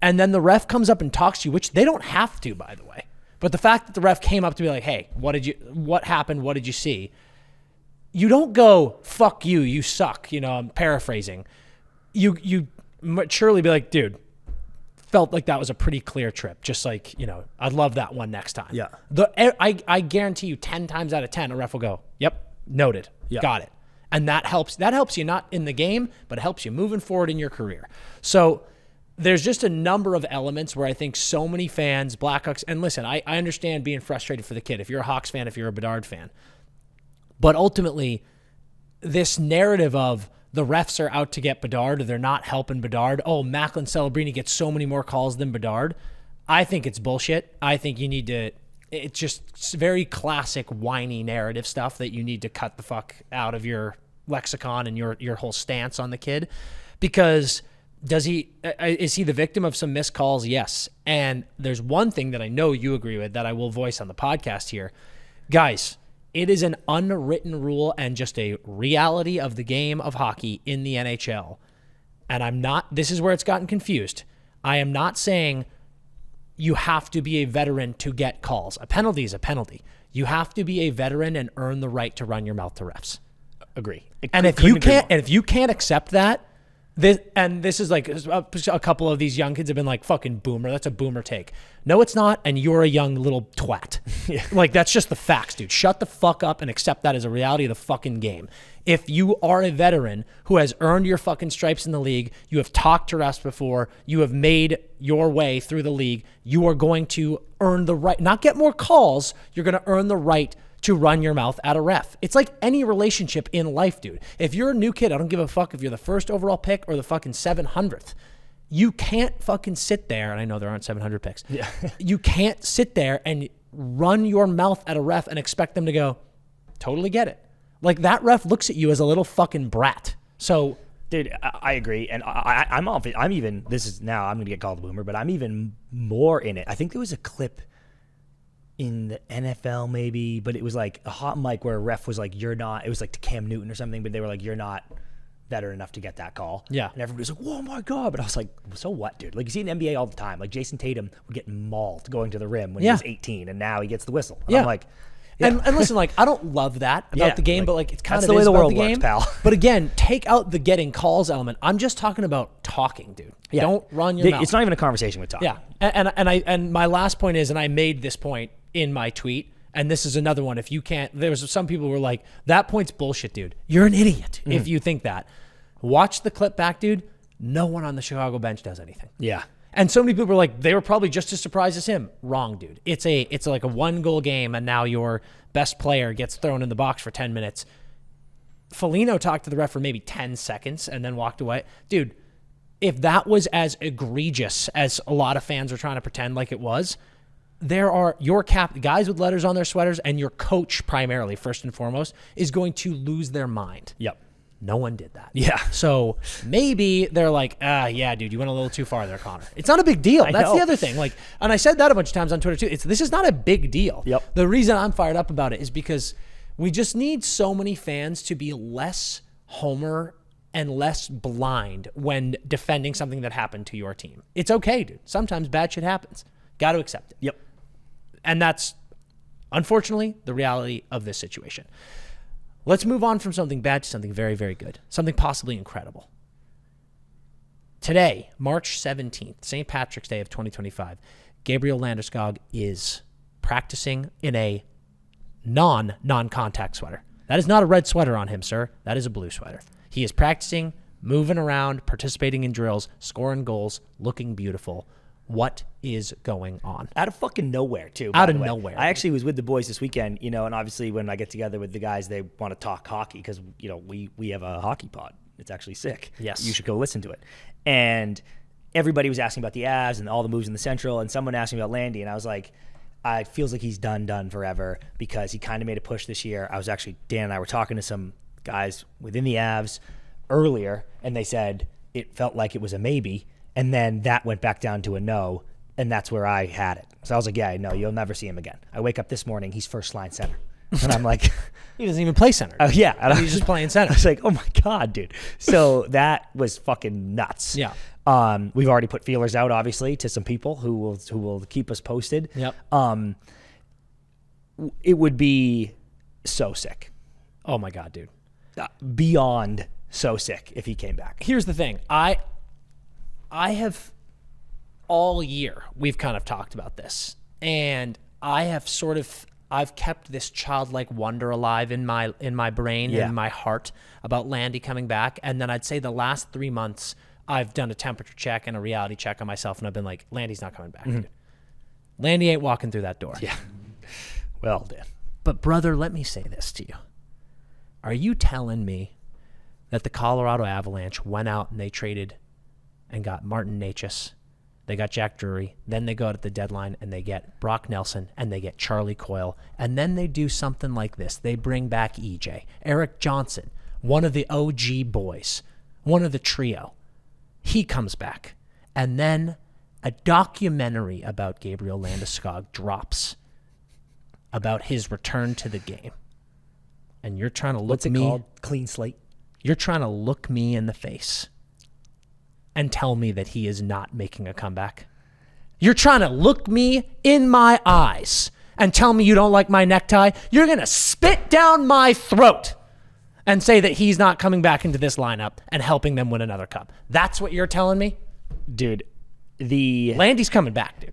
and then the ref comes up and talks to you, which they don't have to, by the way, but the fact that the ref came up to be like, hey, what happened? What did you see? You don't go, fuck you, you suck. I'm paraphrasing. You maturely be like, dude, felt like that was a pretty clear trip. Just like, I'd love that one next time. Yeah. I guarantee you 10 times out of 10, a ref will go, yep, noted, got it. And that helps you not in the game, but it helps you moving forward in your career. So there's just a number of elements where I think so many fans, Blackhawks, and listen, I understand being frustrated for the kid. If you're a Hawks fan, if you're a Bedard fan. But ultimately, this narrative of the refs are out to get Bedard or they're not helping Bedard. Oh, Macklin Celebrini gets so many more calls than Bedard. I think it's bullshit. I think you need to, it's just very classic whiny narrative stuff that you need to cut the fuck out of your lexicon and your whole stance on the kid. Because is he the victim of some missed calls? Yes. And there's one thing that I know you agree with that I will voice on the podcast here. Guys, it is an unwritten rule and just a reality of the game of hockey in the NHL. And this is where it's gotten confused. I am not saying you have to be a veteran to get calls. A penalty is a penalty. You have to be a veteran and earn the right to run your mouth to refs. Agree. If you can't accept that, this is like a couple of these young kids have been like, fucking boomer. That's a boomer take. No, it's not. And you're a young little twat. Like, that's just the facts, dude. Shut the fuck up and accept that as a reality of the fucking game. If you are a veteran who has earned your fucking stripes in the league, you have talked to refs before, you have made your way through the league, you are going to earn the right, not get more calls, you're going to earn the right to run your mouth at a ref. It's like any relationship in life, dude. If you're a new kid, I don't give a fuck if you're the first overall pick or the fucking 700th. You can't fucking sit there, and I know there aren't 700 picks. Yeah. You can't sit there and run your mouth at a ref and expect them to go, totally get it. Like, that ref looks at you as a little fucking brat. So, dude, I agree. And I'm even, this is now, I'm going to get called a boomer, but I'm even more in it. I think there was a clip in the NFL maybe, but it was like a hot mic where a ref was like, you're not, it was like to Cam Newton or something, but they were like, you're not veteran enough to get that call. Yeah. And everybody was like, oh my God. But I was like, so what, dude? Like, you see in the NBA all the time, like Jason Tatum would get mauled going to the rim when he was 18 and now he gets the whistle. And I'm like, And listen, like, I don't love that about Yeah, the game, like, but like, it's kind that's of the way is the about world the works, game, pal. But again, take out the getting calls element. I'm just talking about talking, dude. Yeah. Don't run your mouth. It's not even a conversation with talk. Yeah, and my last point is, and I made this point in my tweet, and this is another one. If you can't, there was some people who were like, that point's bullshit, dude. You're an idiot if you think that. Watch the clip back, dude. No one on the Chicago bench does anything. Yeah. And so many people were like, they were probably just as surprised as him. Wrong, dude. It's like a 1-goal game, and now your best player gets thrown in the box for 10 minutes. Foligno talked to the ref for maybe 10 seconds and then walked away. Dude, if that was as egregious as a lot of fans are trying to pretend like it was, there are your guys with letters on their sweaters, and your coach primarily, first and foremost, is going to lose their mind. Yep. No one did that. Yeah. So maybe they're like, yeah, dude, you went a little too far there, Connor. It's not a big deal. That's the other thing. Like, and I said that a bunch of times on Twitter too. This is not a big deal. Yep. The reason I'm fired up about it is because we just need so many fans to be less homer and less blind when defending something that happened to your team. It's okay, dude. Sometimes bad shit happens. Got to accept it. Yep. And that's, unfortunately, the reality of this situation. Let's move on from something bad to something very, very good. Something possibly incredible. Today, March 17th, St. Patrick's Day of 2025, Gabriel Landeskog is practicing in a non-contact sweater. That is not a red sweater on him, sir. That is a blue sweater. He is practicing, moving around, participating in drills, scoring goals, looking beautiful. What is going on? Out of fucking nowhere, too. Out of nowhere. I actually was with the boys this weekend, and obviously when I get together with the guys, they want to talk hockey because, we have a hockey pod. It's actually sick. Yes. You should go listen to it. And everybody was asking about the Avs and all the moves in the Central, and someone asked me about Landy, and I was like, it feels like he's done forever because he kind of made a push this year. Dan and I were talking to some guys within the Avs earlier, and they said it felt like it was a maybe. And then that went back down to a no, and that's where I had it. So I was like, yeah, no, you'll never see him again. I wake up this morning, he's first line center. And I'm like... He doesn't even play center. Yeah. He's just playing center. I was like, oh my God, dude. So that was fucking nuts. Yeah. We've already put feelers out, obviously, to some people who will keep us posted. Yep. It would be so sick. Oh my God, dude. Beyond so sick if he came back. Here's the thing. I have all year, we've kind of talked about this, and I've kept this childlike wonder alive in my brain and my heart about Landy coming back. And then I'd say the last 3 months, I've done a temperature check and a reality check on myself, and I've been like, Landy's not coming back, dude. Landy ain't walking through that door. Yeah. Well, Dan. But brother, let me say this to you. Are you telling me that the Colorado Avalanche went out and they traded and got Martin Necas, they got Jack Drury, then they go out at the deadline and they get Brock Nelson and they get Charlie Coyle, and then they do something like this. They bring back EJ, Eric Johnson, one of the OG boys, one of the trio. He comes back, and then a documentary about Gabriel Landeskog drops about his return to the game. And you're trying to look What's it me called? Clean slate? You're trying to look me in the face and tell me that he is not making a comeback. You're trying to look me in my eyes and tell me you don't like my necktie. You're going to spit down my throat and say that he's not coming back into this lineup and helping them win another cup. That's what you're telling me? Dude, Landy's coming back, dude.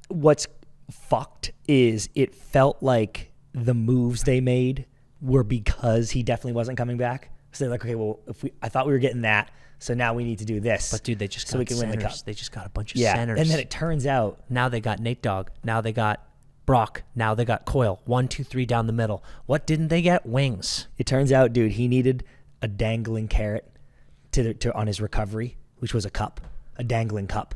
What's fucked is it felt like the moves they made were because he definitely wasn't coming back. So they're like, okay, well, I thought we were getting that, so now we need to do this. But dude, they just got we can win the cup. They just got a bunch of centers. And then it turns out now they got Nate Dogg. Now they got Brock. Now they got Coyle. 1, 2, 3 down the middle. What didn't they get? Wings. It turns out, dude, he needed a dangling carrot to on his recovery, which was a cup, a dangling cup.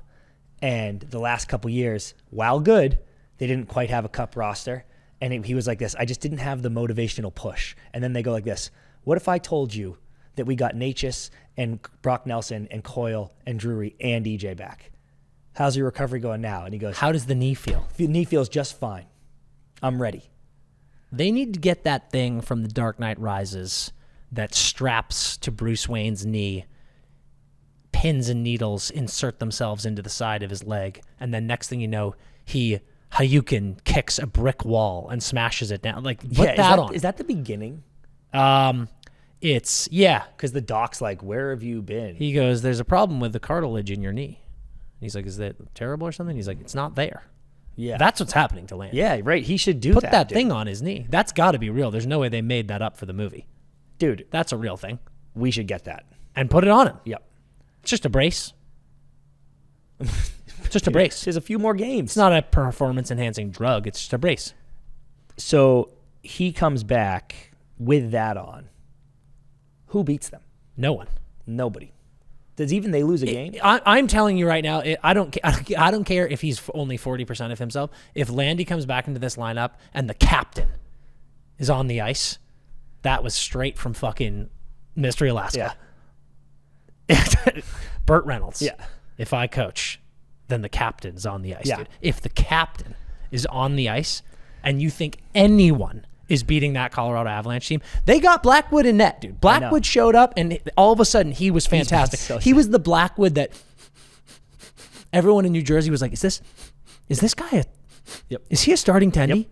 And the last couple years, while good, they didn't quite have a cup roster. And he was like this, I just didn't have the motivational push. And then they go like this, what if I told you that we got Necas and Brock Nelson and Coyle and Drury and EJ back? How's your recovery going now? And he goes, how does the knee feel? The knee feels just fine. I'm ready. They need to get that thing from The Dark Knight Rises that straps to Bruce Wayne's knee. Pins and needles insert themselves into the side of his leg. And then next thing you know, he Hayukin kicks a brick wall and smashes it down. Like, put Yeah, that on. Is that the beginning? It's, yeah. Because the doc's like, where have you been? He goes, there's a problem with the cartilage in your knee. He's like, is that terrible or something? He's like, it's not there. Yeah. That's what's happening to Landy. Yeah, right. He should do Put that. that dude. thing on his knee. That's got to be real. There's no way they made that up for the movie. Dude, That's a real thing. we should get that. And put it on him. Yep. It's just a brace. Just a brace. There's a few more games. It's not a performance-enhancing drug. It's just a brace. So he comes back with that on. Who beats them? No one. Nobody. Does even they lose a game? I'm telling you right now, I don't care if he's only 40% of himself. If Landy comes back into this lineup and the captain is on the ice, that was straight from fucking Mystery Alaska. Yeah. Burt Reynolds. Yeah. If I coach, then the captain's on the ice, Yeah. dude. If the captain is on the ice and you think anyone is beating that Colorado Avalanche team, they got Blackwood in net, dude. Blackwood showed up, and all of a sudden he was fantastic. He was the Blackwood that everyone in New Jersey was like, is this guy is he a starting tendy? Yep.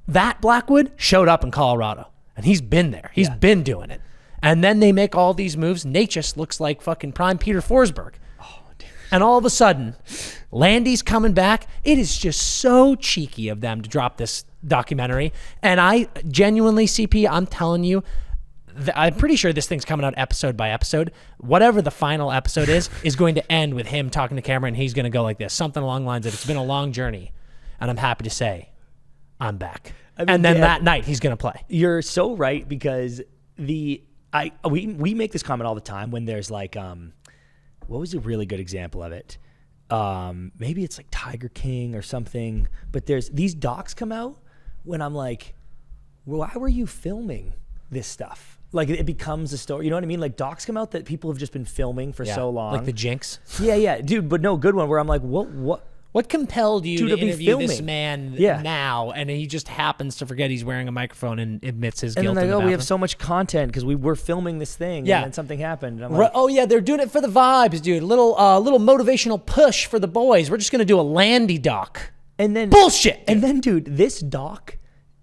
That Blackwood showed up in Colorado, and he's been there. He's been doing it. And then they make all these moves. Nate just looks like fucking prime Peter Forsberg. And all of a sudden, Landy's coming back. It is just so cheeky of them to drop this documentary. And I genuinely, CP, I'm telling you, I'm pretty sure this thing's coming out episode by episode. Whatever the final episode is going to end with him talking to camera, and he's going to go like this, something along the lines of, it's been a long journey, and I'm happy to say I'm back. I mean, and then that night, he's going to play. You're so right, because we make this comment all the time when there's like what was a really good example of it? Maybe it's like Tiger King or something, but there's these docs come out when I'm like, why were you filming this stuff? Like, it becomes a story. You know what I mean? Like, docs come out that people have just been filming for so long. Like the Jinx. Yeah, dude, but no, good one where I'm like, What compelled you to be interview this filming? man Yeah. now, and he just happens to forget he's wearing a microphone and admits his and guilt then in like, the we have bathroom? so much content because we were filming this thing, Yeah. and then something happened. And I'm like, Oh yeah, they're doing it for the vibes, dude. Little motivational push for the boys. We're just gonna do a Landy doc. and then Bullshit. And then, dude, this doc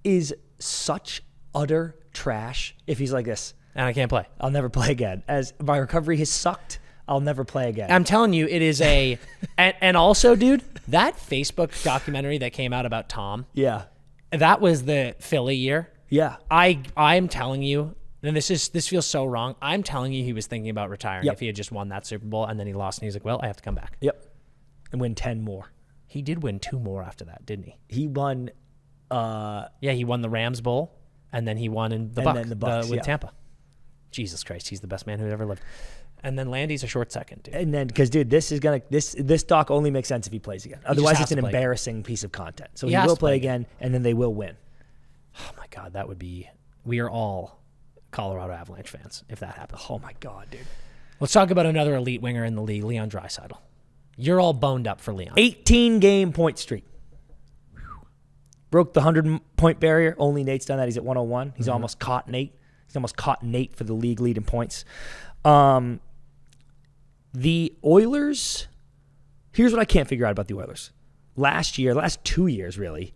is such utter trash. If he's like this, And I can't play. I'll never play again. As my recovery has sucked, I'll never play again. I'm telling you, it is a, and also, dude, that Facebook documentary that came out about Tom, yeah, that was the Philly year. yeah. I'm telling you, and this feels so wrong. I'm telling you, he was thinking about retiring Yep. if he had just won that Super Bowl, and then he lost, and he's like, well, I have to come back. Yep. And win 10 more. He did win 2 more after that, didn't he? He won. Yeah, he won the Rams Bowl, and then he won in the And then the Bucks, with yeah. Tampa. Jesus Christ, he's the best man who ever lived. And then Landy's a short second, dude. And then, because dude, this doc only makes sense if he plays again. Otherwise, has it's an to play again. embarrassing piece of content. So He he has will to play play again, and then they will win. Oh my God, that would be. We are all Colorado Avalanche fans if that happens. Oh my God, dude. Let's talk about another elite winger in the league, Leon Draisaitl. You're all boned up for Leon. 18-game point streak. Broke the 100-point barrier. Only Nate's done that. He's at 101. He's almost caught Nate. He's almost caught Nate for the league lead in points. The Oilers, here's what I can't figure out about the Oilers. Last 2 years, really,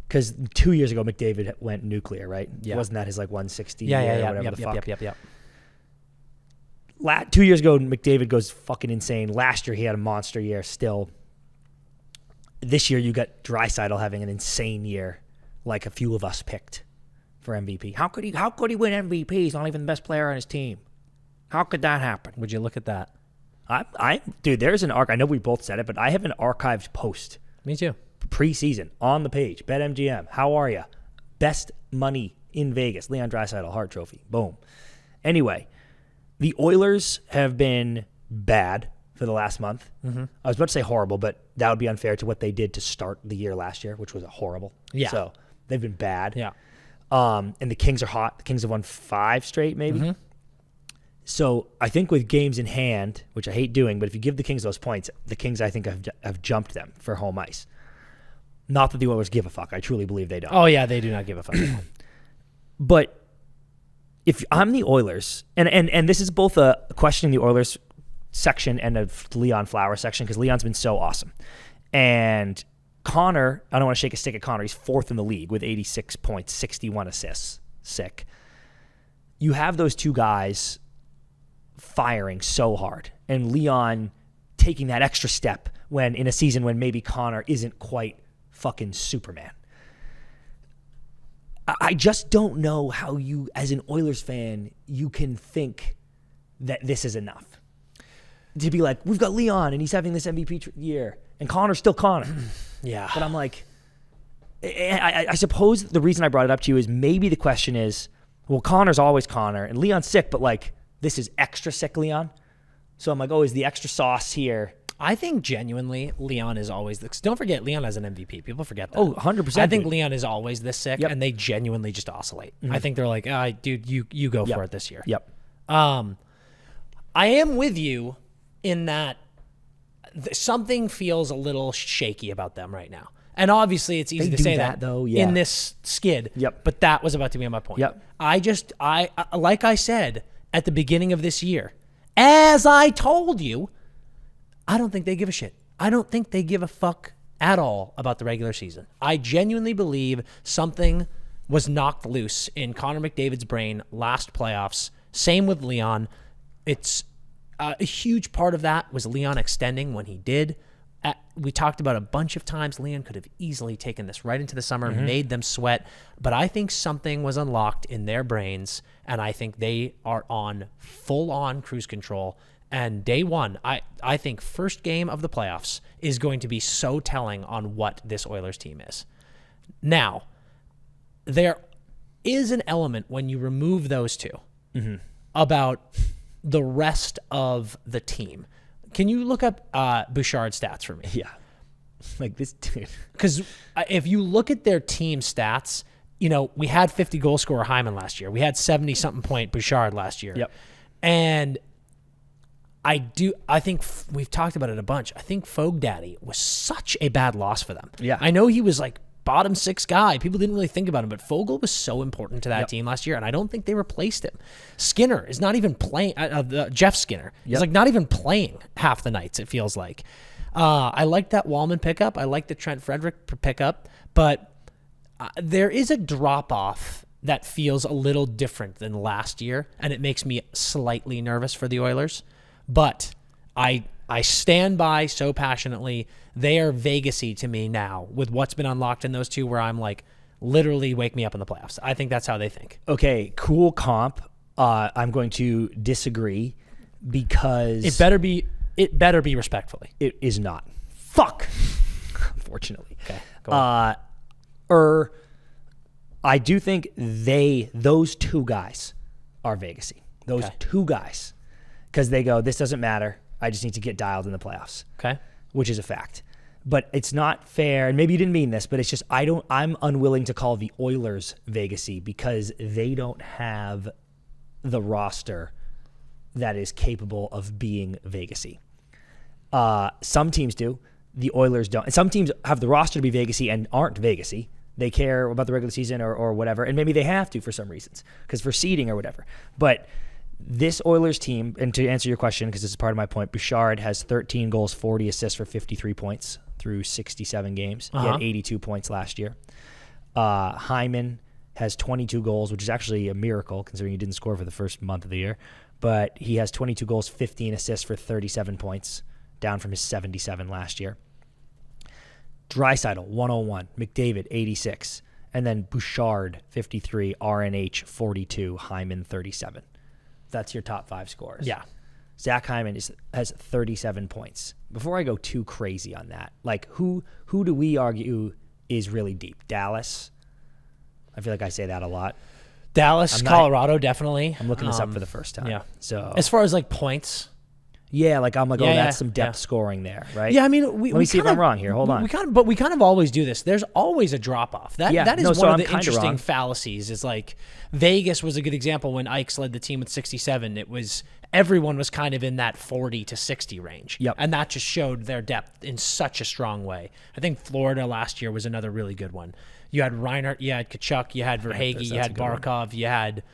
because 2 years ago, McDavid went nuclear, right? Yeah. Wasn't that his, like, 160 Yeah, or whatever the fuck? Yep. 2 years ago, McDavid goes fucking insane. Last year, he had a monster year still. This year, you got Draisaitl having an insane year, like a few of us picked for MVP. How could he win MVP? He's not even the best player on his team. How could that happen? Would you look at that? Dude, there's an arc. I know we both said it, but I have an archived post Me too. preseason on the page. BetMGM. How are you? Best money in Vegas. Leon Draisaitl Hart Trophy. Boom. Anyway, the Oilers have been bad for the last month. I was about to say horrible, but that would be unfair to what they did to start the year last year, which was horrible. Yeah. So they've been bad. Yeah. And the Kings are hot. The Kings have won 5 straight, maybe. So I think with games in hand, which I hate doing, but if you give the Kings those points, the Kings, I think, have jumped them for home ice. Not that the Oilers give a fuck. I truly believe they don't. Oh yeah, they do not give a fuck. But if I'm the Oilers, and this is both a questioning the Oilers section and a Leon Flower section, because Leon's been so awesome. And Connor, I don't want to shake a stick at Connor. He's 4th in the league with 86 points, 61 assists. Sick. You have those two guys firing so hard, and Leon taking that extra step when in a season when maybe Connor isn't quite fucking Superman. I just don't know how you, as an Oilers fan, you can think that this is enough. To be like, we've got Leon, and he's having this MVP year, and Connor's still Connor. Yeah. But I'm like, I suppose the reason I brought it up to you is maybe the question is, well, Connor's always Connor, and Leon's sick, but like, this is extra sick Leon. So I'm like, oh, is the extra sauce here? I think genuinely Leon is always this. Don't forget, Leon has an MVP. People forget that. Oh, 100%. I think Leon is always this sick, Yep. and they genuinely just oscillate. I think they're like, dude, you go for it this year. Yep. I am with you in that something feels a little shaky about them right now. And obviously it's easy They to do say that, though, yeah. in this skid. Yep. But that was about to be my point. Yep. I like I said at the beginning of this year, as I told you, I don't think they give a shit. I don't think they give a fuck at all about the regular season. I genuinely believe something was knocked loose in Connor McDavid's brain last playoffs. Same with Leon. It's a huge part of that was Leon extending when he did. We talked about a bunch of times Leon could have easily taken this right into the summer, made them sweat. But I think something was unlocked in their brains, and I think they are on full-on cruise control. And day one, I think first game of the playoffs is going to be so telling on what this Oilers team is. Now, there is an element when you remove those two about the rest of the team. Can you look up Bouchard stats for me? Yeah. Like this dude. Because if you look at their team stats, you know, we had 50 goal scorer Hyman last year. We had 70-something point Bouchard last year. Yep. And I think we've talked about it a bunch. I think Fogue Daddy was such a bad loss for them. Yeah. I know he was like bottom 6 guy. People didn't really think about him, but Fogle was so important to that team last year, and I don't think they replaced him. Skinner is not even playing. Jeff Skinner is like not even playing half the nights, it feels like. I like that Wallman pickup. I like the Trent Frederick pickup, but there is a drop-off that feels a little different than last year, and it makes me slightly nervous for the Oilers. But I stand by so passionately. They are Vegas-y to me now with what's been unlocked in those two, where I'm like, literally wake me up in the playoffs. I think that's how they think. Okay, cool comp. I'm going to disagree because It better be respectfully. it is not. Fuck. Unfortunately. Okay, go on. I do think those two guys are Vegas-y. Those Okay. two guys. Because they go, this doesn't matter. I just need to get dialed in the playoffs. Okay. Which is a fact. But it's not fair, and maybe you didn't mean this, but it's just I'm unwilling to call the Oilers Vegas-y because they don't have the roster that is capable of being Vegas-y. Some teams do. The Oilers don't. And some teams have the roster to be Vegas-y and aren't Vegas-y. They care about the regular season or whatever, and maybe they have to for some reasons, because for seeding or whatever. But this Oilers team, and to answer your question, because this is part of my point, Bouchard has 13 goals, 40 assists for 53 points through 67 games. He had 82 points last year. Hyman has 22 goals, which is actually a miracle considering he didn't score for the first month of the year. But he has 22 goals, 15 assists for 37 points, down from his 77 last year. Draisaitl, 101. McDavid, 86. And then Bouchard, 53. RNH, 42. Hyman, 37. That's your top 5 scorers. Yeah. Zach Hyman has 37 points. Before I go too crazy on that, like who do we argue is really deep? Dallas? I feel like I say that a lot. Dallas, Colorado, definitely. I'm looking this up for the first time. Yeah. So as far as like points, yeah, like I'm like, Yeah, that's yeah, some depth yeah. scoring there, right? yeah, I mean, Let me see if I'm wrong here. Hold on. We kind of always do this. There's always a drop off. That Yeah, is no, one so of I'm the kinda interesting wrong. fallacies. Is like Vegas was a good example when Ikes led the team with 67. It was everyone was kind of in that 40 to 60 range. Yep. And that just showed their depth in such a strong way. I think Florida last year was another really good one. You had Reinhardt, you had Kachuk, you had Verhaeghe, you that's a had good one. Barkov, you had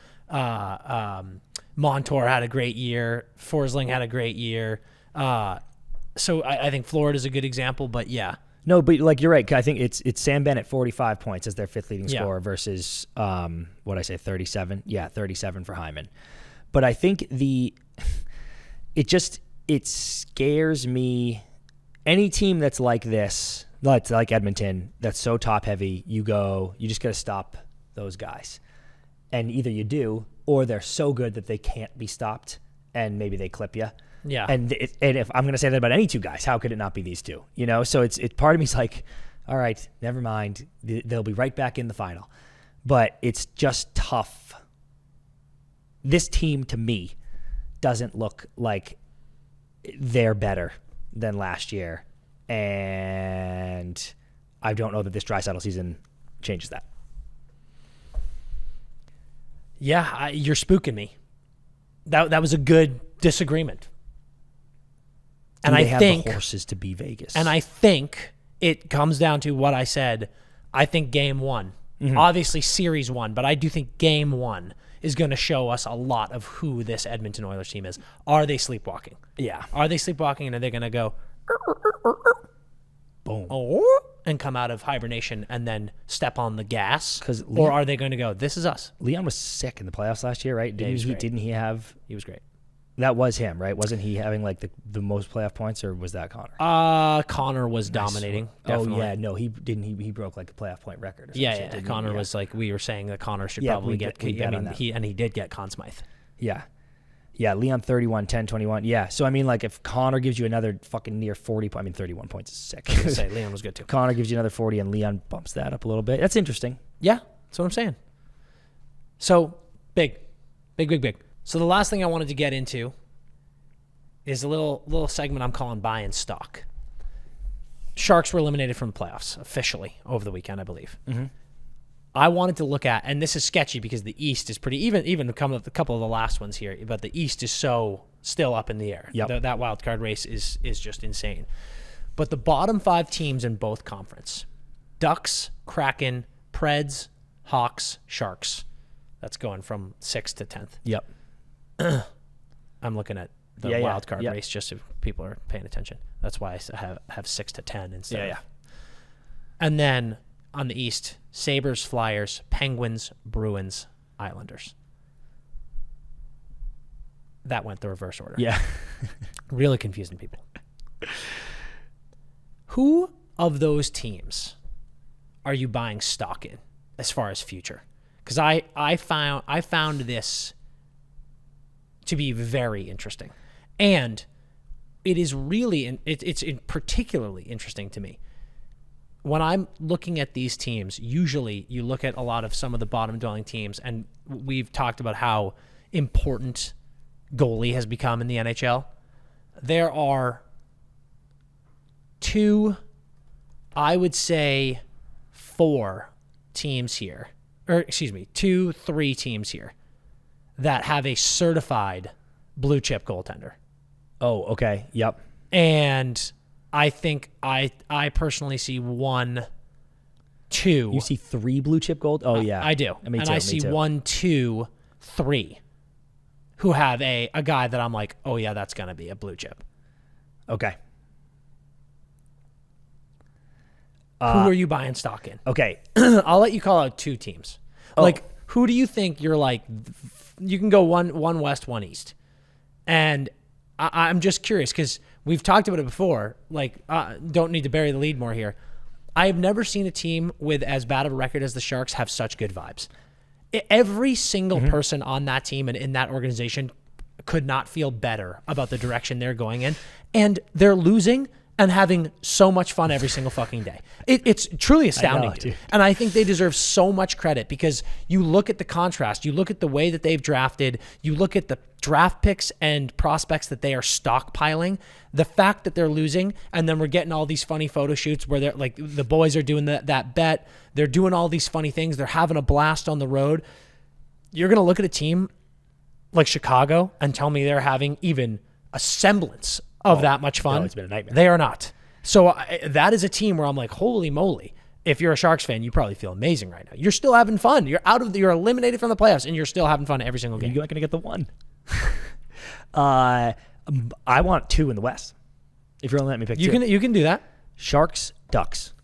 Montour had a great year. Forsling had a great year. So I think Florida's a good example, but yeah, No, but like you're right. I think it's Sam Bennett 45 points as their 5th leading Yeah. scorer versus what I say 37. Yeah, 37 for Hyman. But I think it scares me. Any team that's like this, like Edmonton, that's so top heavy, you just got to stop those guys. And either you do, or they're so good that they can't be stopped, and maybe they clip you. Yeah. And if I'm going to say that about any two guys, how could it not be these two? You know, so it's part of me's like, all right, never mind. They'll be right back in the final. But it's just tough. This team, to me, doesn't look like they're better than last year. And I don't know that this Draisaitl season changes that. Yeah, you're spooking me. That was a good disagreement. And They I have think the horses to be Vegas. And I think it comes down to what I said. I think game 1, obviously series 1, but I do think game 1 is going to show us a lot of who this Edmonton Oilers team is. Are they sleepwalking? Yeah. Are they sleepwalking, and are they going to go Boom. and come out of hibernation and then step on the gas? 'Cause Or are they going to go, this is us? Leon was sick in the playoffs last year, right? he was great. Didn't he have... He was great. That was him, right? Wasn't he having like the most playoff points, or was that Connor? Connor was dominating. Definitely. Oh yeah, no, he didn't. He broke like a playoff point record. Or some Yeah, shit, yeah. didn't he? Connor Yeah. was like, we were saying that Connor should Yeah, probably we get. bet- we bet on that. He did get Conn Smythe. Yeah. Leon 31, 10, 21. Yeah, so I mean, like if Connor gives you another fucking near 40 points, I mean 31 points is sick. I was gonna say Leon was good too. Connor gives you another 40, and Leon bumps that up a little bit. That's interesting. Yeah, that's what I'm saying. So big. So the last thing I wanted to get into is a little segment I'm calling buy in stock. Sharks were eliminated from the playoffs officially over the weekend, I believe. Mm-hmm. I wanted to look at, and this is sketchy because the East is pretty even a couple of the last ones here, but the East is so still up in the air. Yep. That wild card race is just insane. But the bottom 5 teams in both conference, Ducks, Kraken, Preds, Hawks, Sharks. That's going from 6th to 10th. Yep. I'm looking at the Yeah, wild card yeah. race just if people are paying attention. That's why I have 6 to 10 instead. Yeah. And then on the East, Sabres, Flyers, Penguins, Bruins, Islanders. That went the reverse order. Yeah. Really confusing people. Who of those teams are you buying stock in as far as future? Because I found this to be very interesting. And it is really, it's particularly interesting to me. When I'm looking at these teams, usually you look at a lot of some of the bottom dwelling teams, and we've talked about how important goalie has become in the NHL. There are 2, I would say 4 teams here, or excuse me, 2, 3 teams here that have a certified blue chip goaltender. Oh, okay. Yep. And I think I personally see 1, 2. You see 3 blue chip gold? Oh, yeah. I do. Me and too, I me see too. 1, 2, 3 who have a guy that I'm like, oh, yeah, that's going to be a blue chip. Okay. Who are you buying stock in? Okay. I'll let you call out 2 teams. Like, who do you think you're like, you can go one West, 1 East. And I'm just curious because we've talked about it before. Like, don't need to bury the lead more here. I have never seen a team with as bad of a record as the Sharks have such good vibes. Every single person on that team and in that organization could not feel better about the direction they're going in. And they're losing and having so much fun every single fucking day. It's truly astounding, know, dude. dude. And I think they deserve so much credit because you look at the contrast, you look at the way that they've drafted, you look at the draft picks and prospects that they are stockpiling, the fact that they're losing, and then we're getting all these funny photo shoots where they're like, the boys are doing that bet, they're doing all these funny things, they're having a blast on the road. You're going to look at a team like Chicago and tell me they're having even a semblance of that much fun. no, it's been a nightmare. They are not. So that is a team where I'm like, holy moly. If you're a Sharks fan, you probably feel amazing right now. You're still having fun. You're eliminated from the playoffs, and you're still having fun every single game. You're not going to get the 1. I want 2 in the West. If you're only letting me pick 2. You can do that. Sharks, Ducks.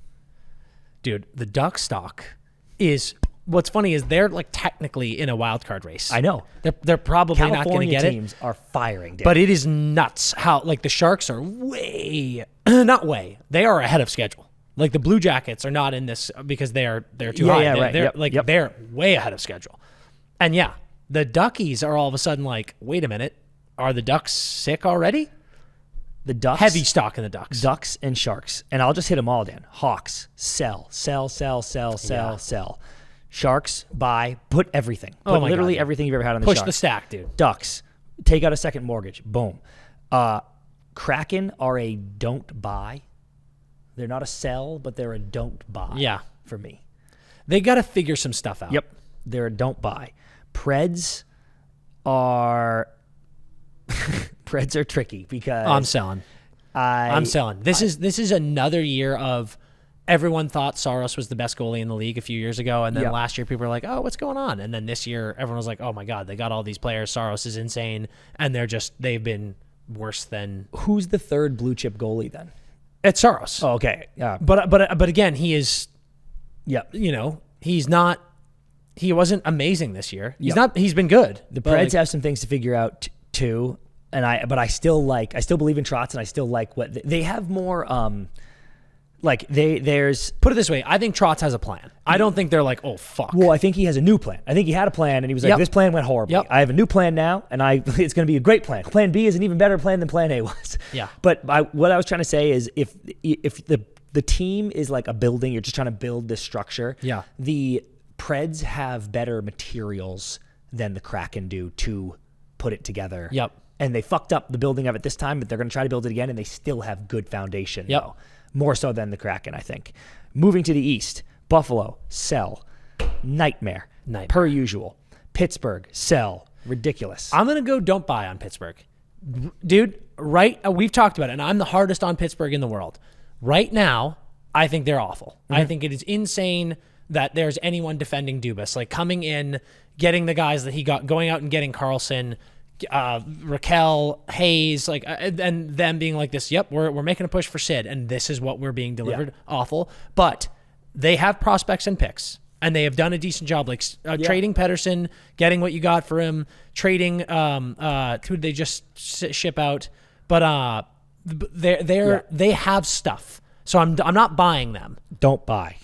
Dude, the Duck stock is. What's funny is they're like technically in a wild card race. I know. They're probably not going to get it. Teams are firing, dude. But it is nuts how like the Sharks are not way. They are ahead of schedule. Like the Blue Jackets are not in this because they're too high. Yeah, right. They're way ahead of schedule. And yeah, the Duckies are all of a sudden like, wait a minute, are the Ducks sick already? The Ducks, heavy stock in the Ducks. Ducks and Sharks, and I'll just hit them all, Dan. Hawks, sell. Sharks, buy, put everything. Put literally God, everything you've ever had on the Push Sharks. the stack, dude. Ducks, take out a second mortgage. Boom. Kraken are a don't buy. They're not a sell, but they're a don't buy. Yeah. For me. They got to figure some stuff out. Yep. They're a don't buy. Preds are tricky because I'm selling. I'm selling. This is another year of everyone thought Saros was the best goalie in the league a few years ago, and then last year people were like, "Oh, what's going on?" And then this year everyone was like, "Oh my God, they got all these players. Saros is insane," and they've been worse than. Who's the third blue chip goalie then? It's Saros. Oh, okay. Yeah. But again, he is. Yeah. You know, he's not. He wasn't amazing this year. He's not. He's been good. The Preds have some things to figure out too, and I still believe in Trotz, and I still like what they have more. There's put it this way, I think Trotz has a plan. I don't think they're like, oh fuck. Well, I think he has a new plan. I think he had a plan, and he was like, this plan went horribly. Yep. I have a new plan now, and it's going to be a great plan. Plan B is an even better plan than Plan A was. Yeah. But what I was trying to say is, if the team is like a building, you're just trying to build this structure. Yeah. The Preds have better materials than the Kraken do to put it together. Yep. And they fucked up the building of it this time, but they're going to try to build it again, and they still have good foundation. Yep. Though. More so than the Kraken, I think. Moving to the East, Buffalo, sell. Nightmare. Per usual. Pittsburgh, sell. Ridiculous. I'm going to go don't buy on Pittsburgh. Dude, we've talked about it, and I'm the hardest on Pittsburgh in the world. Right now, I think they're awful. I think it is insane that there's anyone defending Dubas. Like coming in, getting the guys that he got, going out and getting Carlson, Raquel, Hayes, and them being like this, yep, we're making a push for Sid, and this is what we're being delivered. Yeah. Awful. But they have prospects and picks, and they have done a decent job, trading Pettersson, getting what you got for him, trading who did they just ship out? But they have stuff. So I'm not buying them. Don't buy.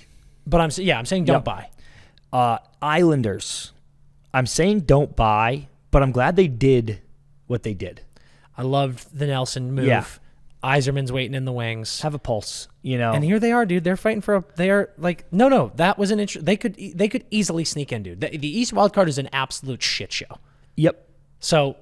But I'm saying don't buy. Islanders. I'm saying don't buy. But I'm glad they did what they did. I loved the Nelson move. Yeah. Eiserman's waiting in the wings. Have a pulse, you know. And here they are, dude. They're fighting for no. That was an interest. They could easily sneak in, dude. The East wild card is an absolute shit show. Yep. So,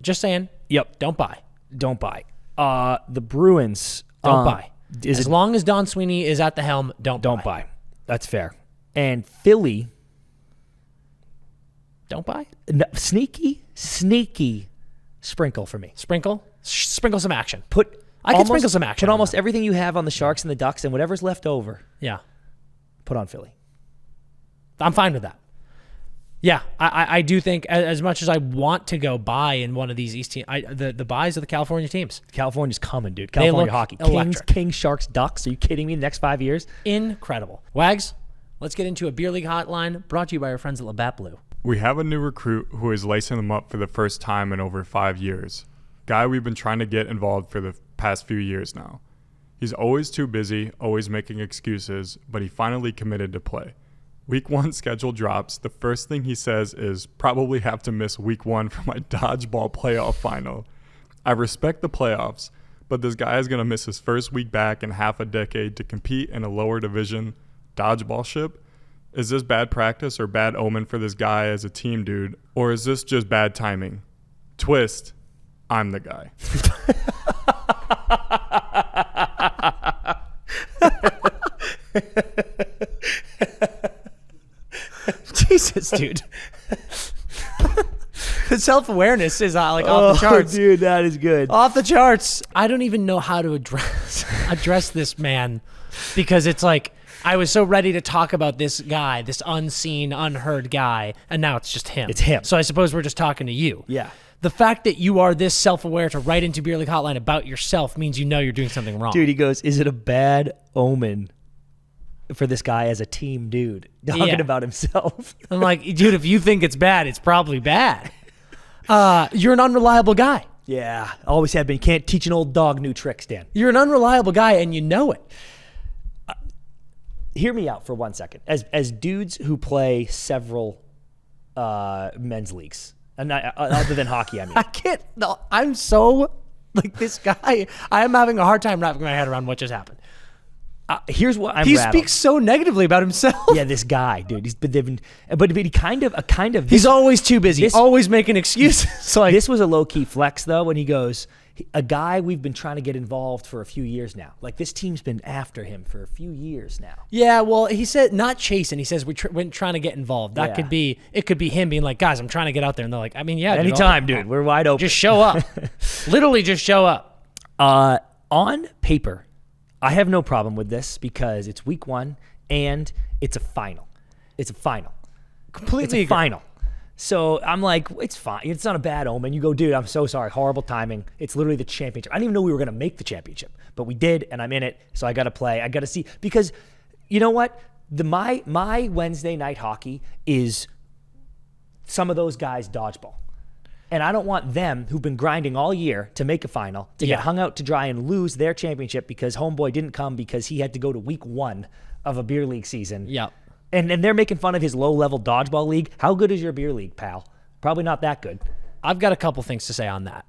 just saying. Yep. Don't buy. Don't buy. The Bruins. Don't buy. As long as Don Sweeney is at the helm, don't buy. That's fair. And Philly. Don't buy? No, sneaky sprinkle for me. Sprinkle some action. I can sprinkle some action. Put almost everything you have on the Sharks and the Ducks, and whatever's left over. Yeah. Put on Philly. I'm fine with that. Yeah, I do think as much as I want to go buy in one of these East teams, the buys of the California teams. California's coming, dude. California hockey. Kings, Sharks, Ducks. Are you kidding me? The next 5 years? Incredible. Wags, let's get into a beer league hotline brought to you by our friends at Labatt Blue. We have a new recruit who is lacing them up for the first time in over 5 years. Guy we've been trying to get involved for the past few years now. He's always too busy, always making excuses, but he finally committed to play. Week 1 schedule drops. The first thing he says is, probably have to miss week 1 for my dodgeball playoff final. I respect the playoffs, but this guy is going to miss his first week back in half a decade to compete in a lower division dodgeball ship. Is this bad practice or bad omen for this guy as a team dude, or is this just bad timing? Twist, I'm the guy. Jesus, dude. The self-awareness is off the charts. Dude, that is good. Off the charts. I don't even know how to address this man, because it's like I was so ready to talk about this guy, this unseen, unheard guy, and now it's just him. It's him. So I suppose we're just talking to you. Yeah. The fact that you are this self-aware to write into Beer League Hotline about yourself means you know you're doing something wrong. Dude, he goes, is it a bad omen for this guy as a team dude talking about himself? I'm like, dude, if you think it's bad, it's probably bad. You're an unreliable guy. Yeah, always have been. Can't teach an old dog new tricks, Dan. You're an unreliable guy, and you know it. Hear me out for 1 second. As dudes who play several men's leagues, and other than hockey, I mean. I can't. No, I'm so like this guy. I am having a hard time wrapping my head around what just happened. Here's what I'm. He rattled. speaks so negatively about himself. Yeah, this guy, dude. But he kind of. He's always too busy. Always making excuses. Like this was a low key flex though when he goes, a guy we've been trying to get involved for a few years now. Like this team's been after him for a few years now. Yeah, well, he said not chasing. He says we're trying to get involved. That could be. It could be him being like, guys, I'm trying to get out there, and they're like, I mean, yeah, anytime, dude. We're wide open. Just show up. Literally, just show up. On paper, I have no problem with this because it's week 1 and it's a final. It's a final. Completely It's a final. So I'm like, it's fine. It's not a bad omen. You go, dude, I'm so sorry. Horrible timing. It's literally the championship. I didn't even know we were going to make the championship, but we did, and I'm in it. So I got to play. I got to see. Because you know what? My Wednesday night hockey is some of those guys' dodgeball. And I don't want them, who've been grinding all year to make a final, to get hung out to dry and lose their championship because homeboy didn't come because he had to go to week 1 of a beer league season. Yep. And they're making fun of his low-level dodgeball league. How good is your beer league, pal? Probably not that good. I've got a couple things to say on that.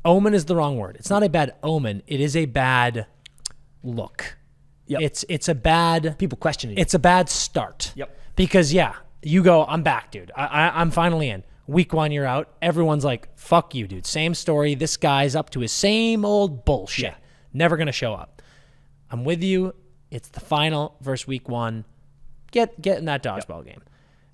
Omen is the wrong word. It's not a bad omen. It is a bad look. Yep. It's a bad... People questioning it. It's a bad start. Yep. Because, you go, I'm back, dude. I'm finally in. Week 1, you're out. Everyone's like, fuck you, dude. Same story. This guy's up to his same old bullshit. Yeah. Never going to show up. I'm with you. It's the final versus week 1. Get in that dodgeball game.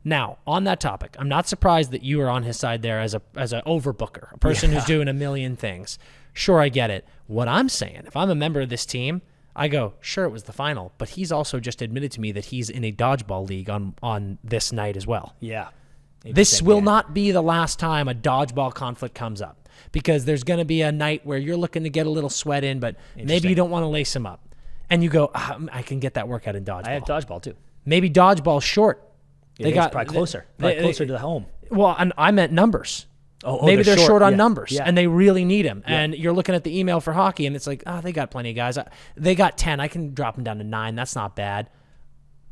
Now, on that topic, I'm not surprised that you are on his side there as an overbooker, a person who's doing a million things. Sure, I get it. What I'm saying, if I'm a member of this team, I go, sure, it was the final, but he's also just admitted to me that he's in a dodgeball league on this night as well. Yeah. This will not be the last time a dodgeball conflict comes up because there's going to be a night where you're looking to get a little sweat in, but maybe you don't want to lace him up. And you go, I can get that workout in dodgeball. I have dodgeball too. Maybe dodgeball's short. They got probably closer. Closer to the home. Well, and I meant numbers. Oh, maybe they're short on numbers, yeah. and they really need him. Yeah. And you're looking at the email for hockey, and it's like, they got plenty of guys. They got 10. I can drop them down to 9. That's not bad.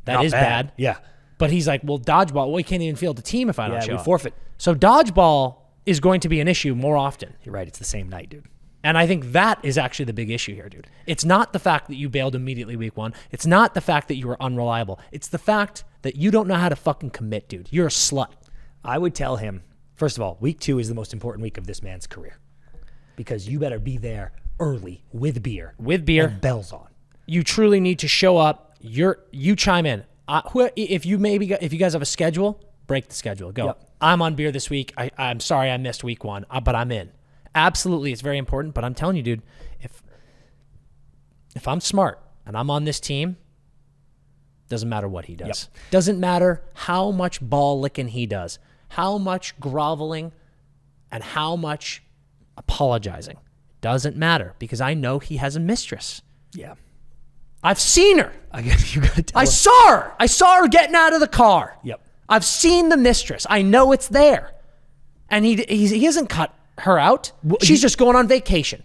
That is bad. Yeah. But he's like, well, dodgeball, we can't even field a team if I don't show up. We forfeit. So dodgeball is going to be an issue more often. You're right. It's the same night, dude. And I think that is actually the big issue here, dude. It's not the fact that you bailed immediately week 1. It's not the fact that you were unreliable. It's the fact that you don't know how to fucking commit, dude. You're a slut. I would tell him, first of all, week 2 is the most important week of this man's career because you better be there early with beer. With beer. And bells on. You truly need to show up. You chime in. If you guys have a schedule, break the schedule. Go. Yep. I'm on beer this week. I'm sorry I missed week 1, but I'm in. Absolutely, it's very important. But I'm telling you, dude, if I'm smart and I'm on this team, doesn't matter what he does. Yep. Doesn't matter how much ball licking he does, how much groveling, and how much apologizing. Doesn't matter because I know he has a mistress. Yeah. I've seen her. You gotta tell him. saw her. I saw her getting out of the car. Yep. I've seen the mistress. I know it's there. And he hasn't cut her out. Well, She's just going on vacation.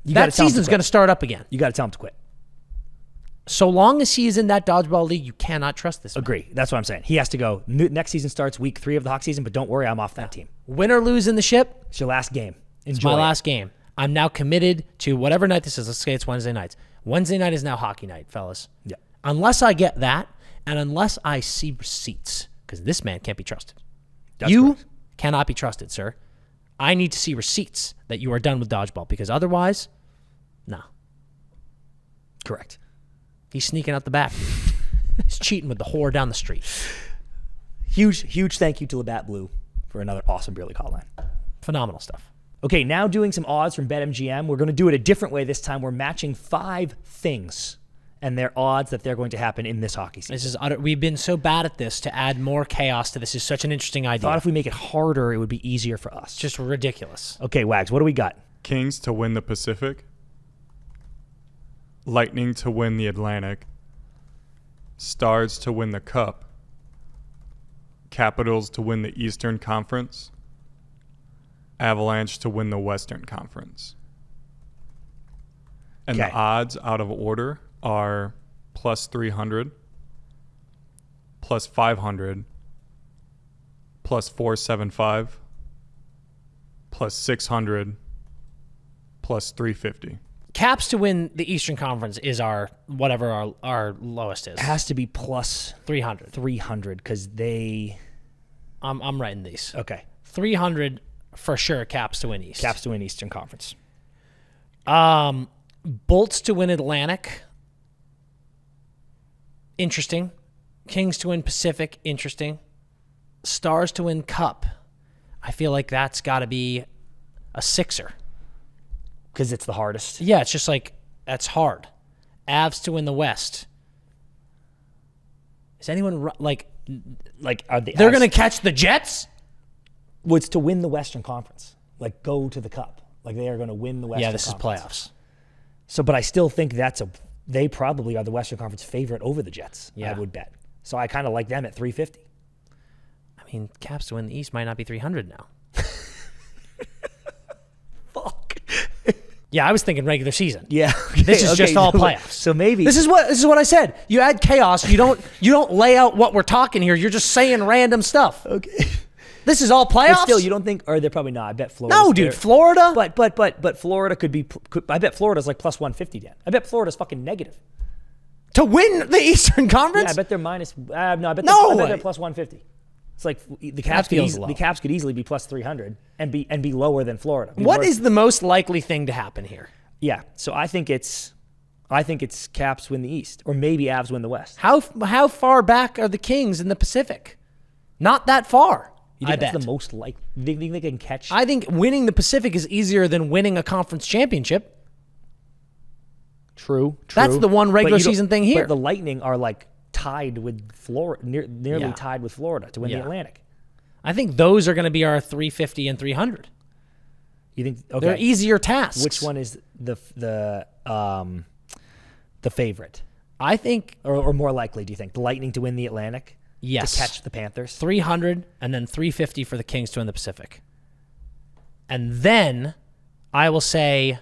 That season's going to start up again. You got to tell him to quit. So long as he is in that dodgeball league, you cannot trust this man. Agree. That's what I'm saying. He has to go. Next season starts week 3 of the hockey season, but don't worry, I'm off that team. Win or lose in the ship, It's your last game. it's Enjoy my it. last game. I'm now committed to whatever night this is. Let's say it's Wednesday nights. Wednesday night is now hockey night, fellas. Yeah. Unless I get that, and unless I see receipts, because this man can't be trusted. That's you correct. cannot be trusted, sir. I need to see receipts that you are done with dodgeball, because otherwise, no. Correct. He's sneaking out the back. He's cheating with the whore down the street. Huge thank you to Labatt Blue for another awesome beer league hotline. Phenomenal stuff. Okay, now doing some odds from BetMGM. We're going to do it a different way this time. We're matching 5 things. and their odds that they're going to happen in this hockey season. This is we've been so bad at this. To add more chaos to this is such an interesting idea. I thought if we make it harder, it would be easier for us. Just ridiculous. Okay, Wags, what do we got? Kings to win the Pacific. Lightning to win the Atlantic. Stars to win the Cup. Capitals to win the Eastern Conference. Avalanche to win the Western Conference. And the odds out of order are plus 300, plus 500, plus 475, plus 600, plus 350. Caps to win the Eastern Conference is our lowest is. It has to be plus 300. 300 because they... I'm writing these. Okay. 300 for sure. Caps to win East. Caps to win Eastern Conference. Bolts to win Atlantic. Interesting. Kings to win Pacific. Interesting. Stars to win Cup. I feel like that's got to be a 6er. Because it's the hardest. Yeah, it's just like, that's hard. Avs to win the West. Is anyone, are the they're going to catch the Jets? Well, it's to win the Western Conference. Like, go to the Cup. Like, they are going to win the Western Conference. Yeah, this is playoffs. So, but I still think they probably are the Western Conference favorite over the Jets, Yeah. I would bet. So I kind of like them at 350. I mean, Caps to win the East might not be 300 now. Fuck. Yeah, I was thinking regular season. Yeah. This is just all playoffs. So maybe This is what I said. You add chaos. You don't lay out what we're talking here. You're just saying random stuff. Okay. This is all playoffs. But still, you don't think, or they're probably not. I bet Florida. No, dude, Florida. But Florida could be. I bet Florida's like plus 150. Dan. I bet Florida's fucking negative. To win the Eastern Conference? Yeah, I bet they're minus. No, I bet No they're way. plus 150. It's like the That feels low. Caps could easily be plus 300 and be lower than Florida. What is the most likely thing to happen here? Yeah, so I think it's Caps win the East, or maybe Avs win the West. How far back are the Kings in the Pacific? Not that far. You think I that's bet. the most likely? You think they can catch? I think winning the Pacific is easier than winning a conference championship. True. That's the one regular But you don't- season thing here. But the Lightning are like tied with Florida, nearly Yeah. tied with Florida to win Yeah. the Atlantic. I think those are going to be our 350 and 300. You think? Okay. They're easier tasks. Which one is the favorite, I think or more likely? Do you think the Lightning to win the Atlantic? yes. To catch the Panthers. 300 and then 350 for the Kings to win the Pacific. And then I will say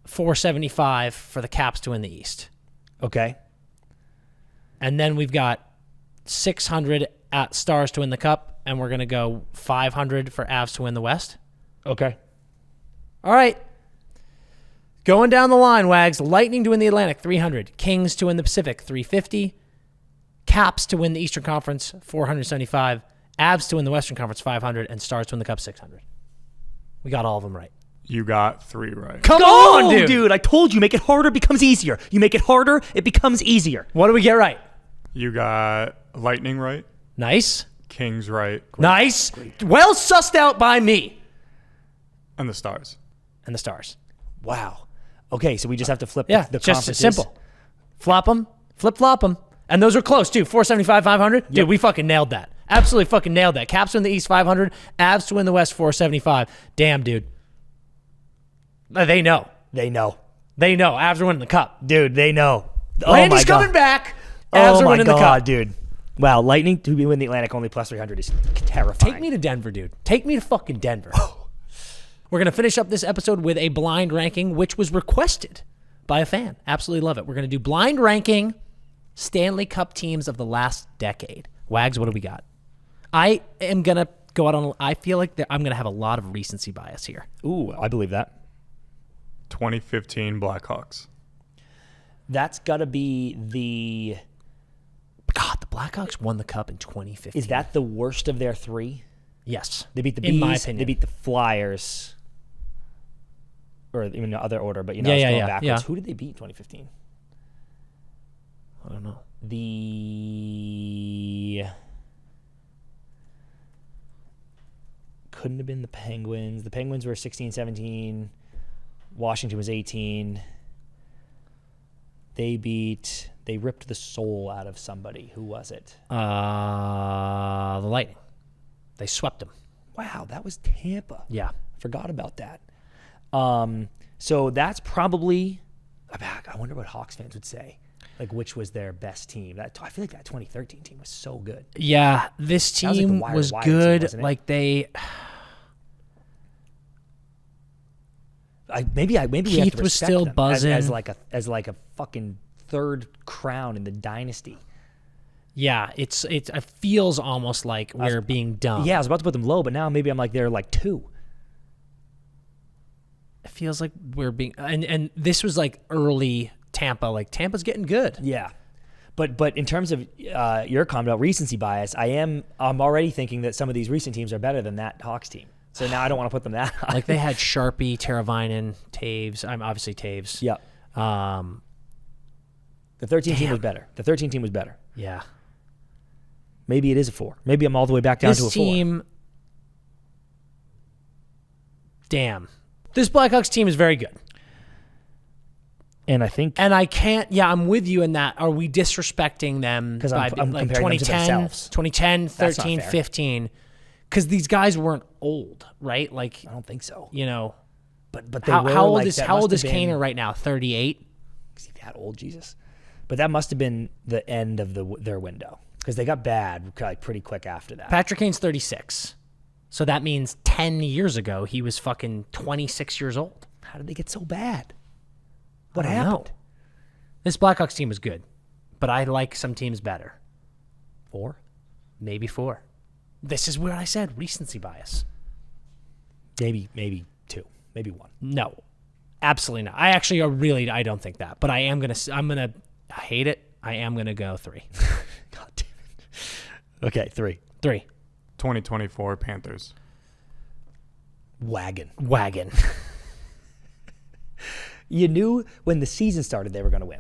475 for the Caps to win the East. Okay. And then we've got 600 at Stars to win the Cup, and we're going to go 500 for Avs to win the West. Okay. All right. Going down the line, Wags. Lightning to win the Atlantic, 300. Kings to win the Pacific, 350. Caps to win the Eastern Conference, 475. Avs to win the Western Conference, 500. And Stars to win the Cup, 600. We got all of them right. You got 3 right. Come Go, on, dude. I told you, make it harder, it becomes easier. You make it harder, it becomes easier. What do we get right? You got Lightning right. Nice. Kings right. Nice. Well sussed out by me. And the Stars. And the Stars. Wow. Okay, so we just have to flip Yeah, the just conferences. simple. Flop them, flip-flop them. And those are close, too. 475, 500. Dude, we fucking nailed that. Absolutely fucking nailed that. Caps to win the East, 500. Avs to win the West, 475. Damn, dude. They know. They know. They know. Avs are winning the Cup. Dude, they know. Landy's coming back. Avs are winning the Cup. Dude. Wow, Lightning to win the Atlantic only plus 300 is terrifying. Take me to Denver, dude. Take me to fucking Denver. We're going to finish up this episode with a blind ranking, which was requested by a fan. Absolutely love it. We're going to do blind ranking Stanley Cup teams of the last decade. Wags, what do we got? I am going to go out on, I feel like I'm going to have a lot of recency bias here. Ooh, I believe that. 2015 Blackhawks. That's got to be the... God, the Blackhawks won the Cup in 2015. Is that the worst of their 3? Yes. They beat the Bees. In my opinion. They beat the Flyers. Or in the other order, but Yeah, it's yeah, going yeah, backwards. yeah. Who did they beat in 2015? I don't know. Couldn't have been the Penguins. The Penguins were 16, 17. Washington was 18. They ripped the soul out of somebody. Who was it? The Lightning. They swept them. Wow, that was Tampa. Yeah. Forgot about that. So that's probably, I wonder what Hawks fans would say. Like, which was their best team? I feel like that 2013 team was so good. Yeah, this That was like the team wire was to wire good. team, wasn't it? Like they, maybe we have to Keith was respect still them buzzing. as like a fucking third crown in the dynasty. yeah, it feels almost like we're being dumb. Yeah, I was about to put them low, but now maybe I'm like they're like 2. It feels like we're being, and this was like early Tampa. Like Tampa's getting good. Yeah, but in terms of your comment about recency bias, I'm already thinking that some of these recent teams are better than that Hawks team. So now I don't want to put them that high. Like they had Sharpie, Teravainen, Taves. I'm obviously Taves. Yeah. The 13 team was better. The 13 team was better. Yeah. Maybe it is a 4. Maybe I'm all the way back down to a 4. This team, damn. This Blackhawks team is very good. And I think, And I can't, I'm with you in that. Are we disrespecting them 'Cause I'm like comparing them to 2010, themselves. 2010, That's not 13, fair. 15? Because these guys weren't old, right? Like, I don't think so. you know, But they how were old like, is that how must old is have been- Kaner right now? 38. Is he that old, Jesus? But that must have been the end of their window because they got bad like pretty quick after that. Patrick Kane's 36. So that means 10 years ago, he was fucking 26 years old. How did they get so bad? What I don't happened? know. This Blackhawks team was good, but I like some teams better. 4? Maybe 4. This is where I said recency bias. Maybe 2. Maybe 1. No, absolutely not. I don't think that, but I hate it. I am going to go 3. God damn it. Okay, 3. 3. 2024 Panthers. Wagon. You knew when the season started they were going to win.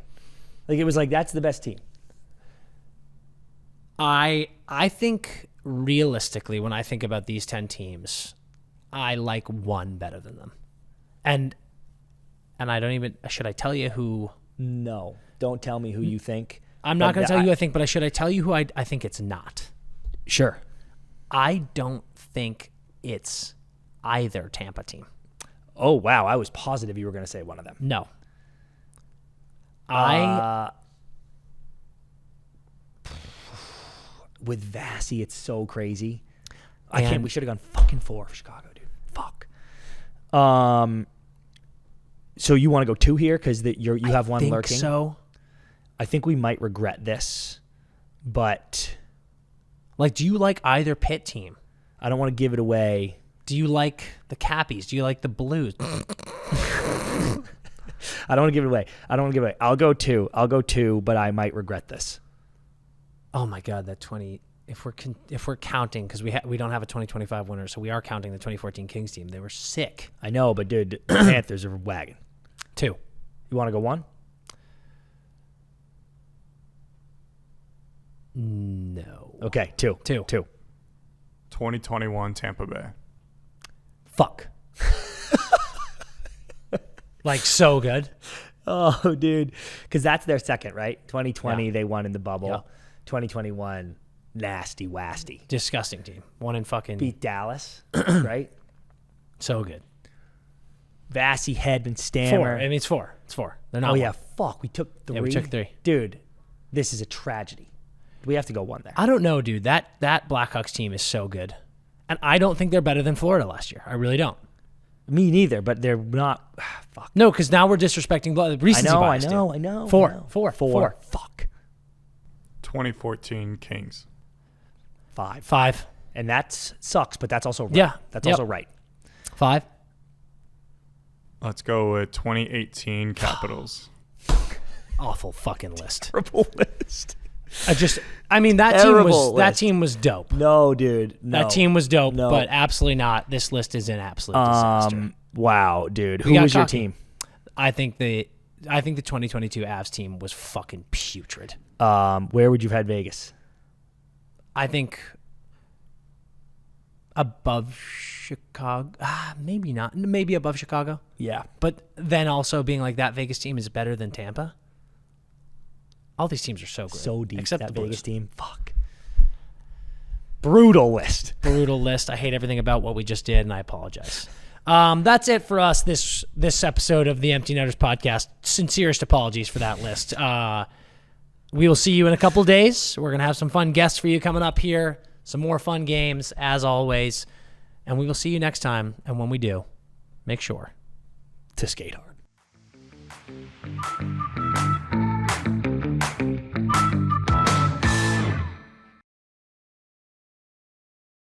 Like it was like that's the best team. I think realistically, when I think about these 10 teams, I like one better than them. And I don't even, should I tell you who? No, don't tell me who you think. I'm not But going to tell you who I think, but should I tell you who I think it's not? Sure. I don't think it's either Tampa team. Oh, wow. I was positive you were going to say one of them. No. With Vasi, it's so crazy. And- We should have gone fucking 4 for Chicago, dude. Fuck. So you want to go 2 here because you have one think lurking? so. I think we might regret this, but Like, do you like either Pitt team? I don't want to give it away. Do you like the Cappies? Do you like the Blues? I don't want to give it away. I'll go 2, but I might regret this. Oh my God, that 20. If we're counting, because we don't have a 2025 winner, so we are counting the 2014 Kings team. They were sick. I know, but dude, the Panthers are wagon. 2. You want to go 1? No. Okay, 2. 2. 2021 Tampa Bay. Fuck. Like so good. Oh, dude. Because that's their second, right? 2020, Yeah. they won in the bubble. Yeah. 2021, nasty, wasty. Disgusting team. One in fucking Beat Dallas, right? so good. Vasi, Hedman, 4. Stammer. I mean, it's 4. It's 4. They're not. Oh, one. yeah. Fuck. We took 3. Yeah, we took 3. Dude, this is a tragedy. We have to go 1 there. I don't know, dude. That Blackhawks team is so good, and I don't think they're better than Florida last year. I really don't. Me neither, but they're not. Fuck. No, because now we're disrespecting recency bias. I know. 4. 4. 4. Fuck. 2014 Kings. 5. 5. And that sucks, but that's also right. Yeah. That's Yep. also right. 5. Let's go with 2018 Capitals. Awful fucking list. Terrible list. That Terrible team was dope. No, dude. No. That team was dope, No. but absolutely not. This list is an absolute disaster. Wow, dude. Who got was your cocky. team? I think the 2022 Avs team was fucking putrid. Where would you have had Vegas? I think above Chicago. Maybe not. Maybe above Chicago. Yeah. But then also being like that Vegas team is better than Tampa. All these teams are so good. So deep. Except That the Blues. Vegas team. Fuck. Brutal list. Brutal list. I hate everything about what we just did, and I apologize. That's it for us this episode of the Empty Netters podcast. Sincerest apologies for that list. We will see you in a couple days. We're going to have some fun guests for you coming up here, some more fun games, as always. And we will see you next time. And when we do, make sure to skate hard.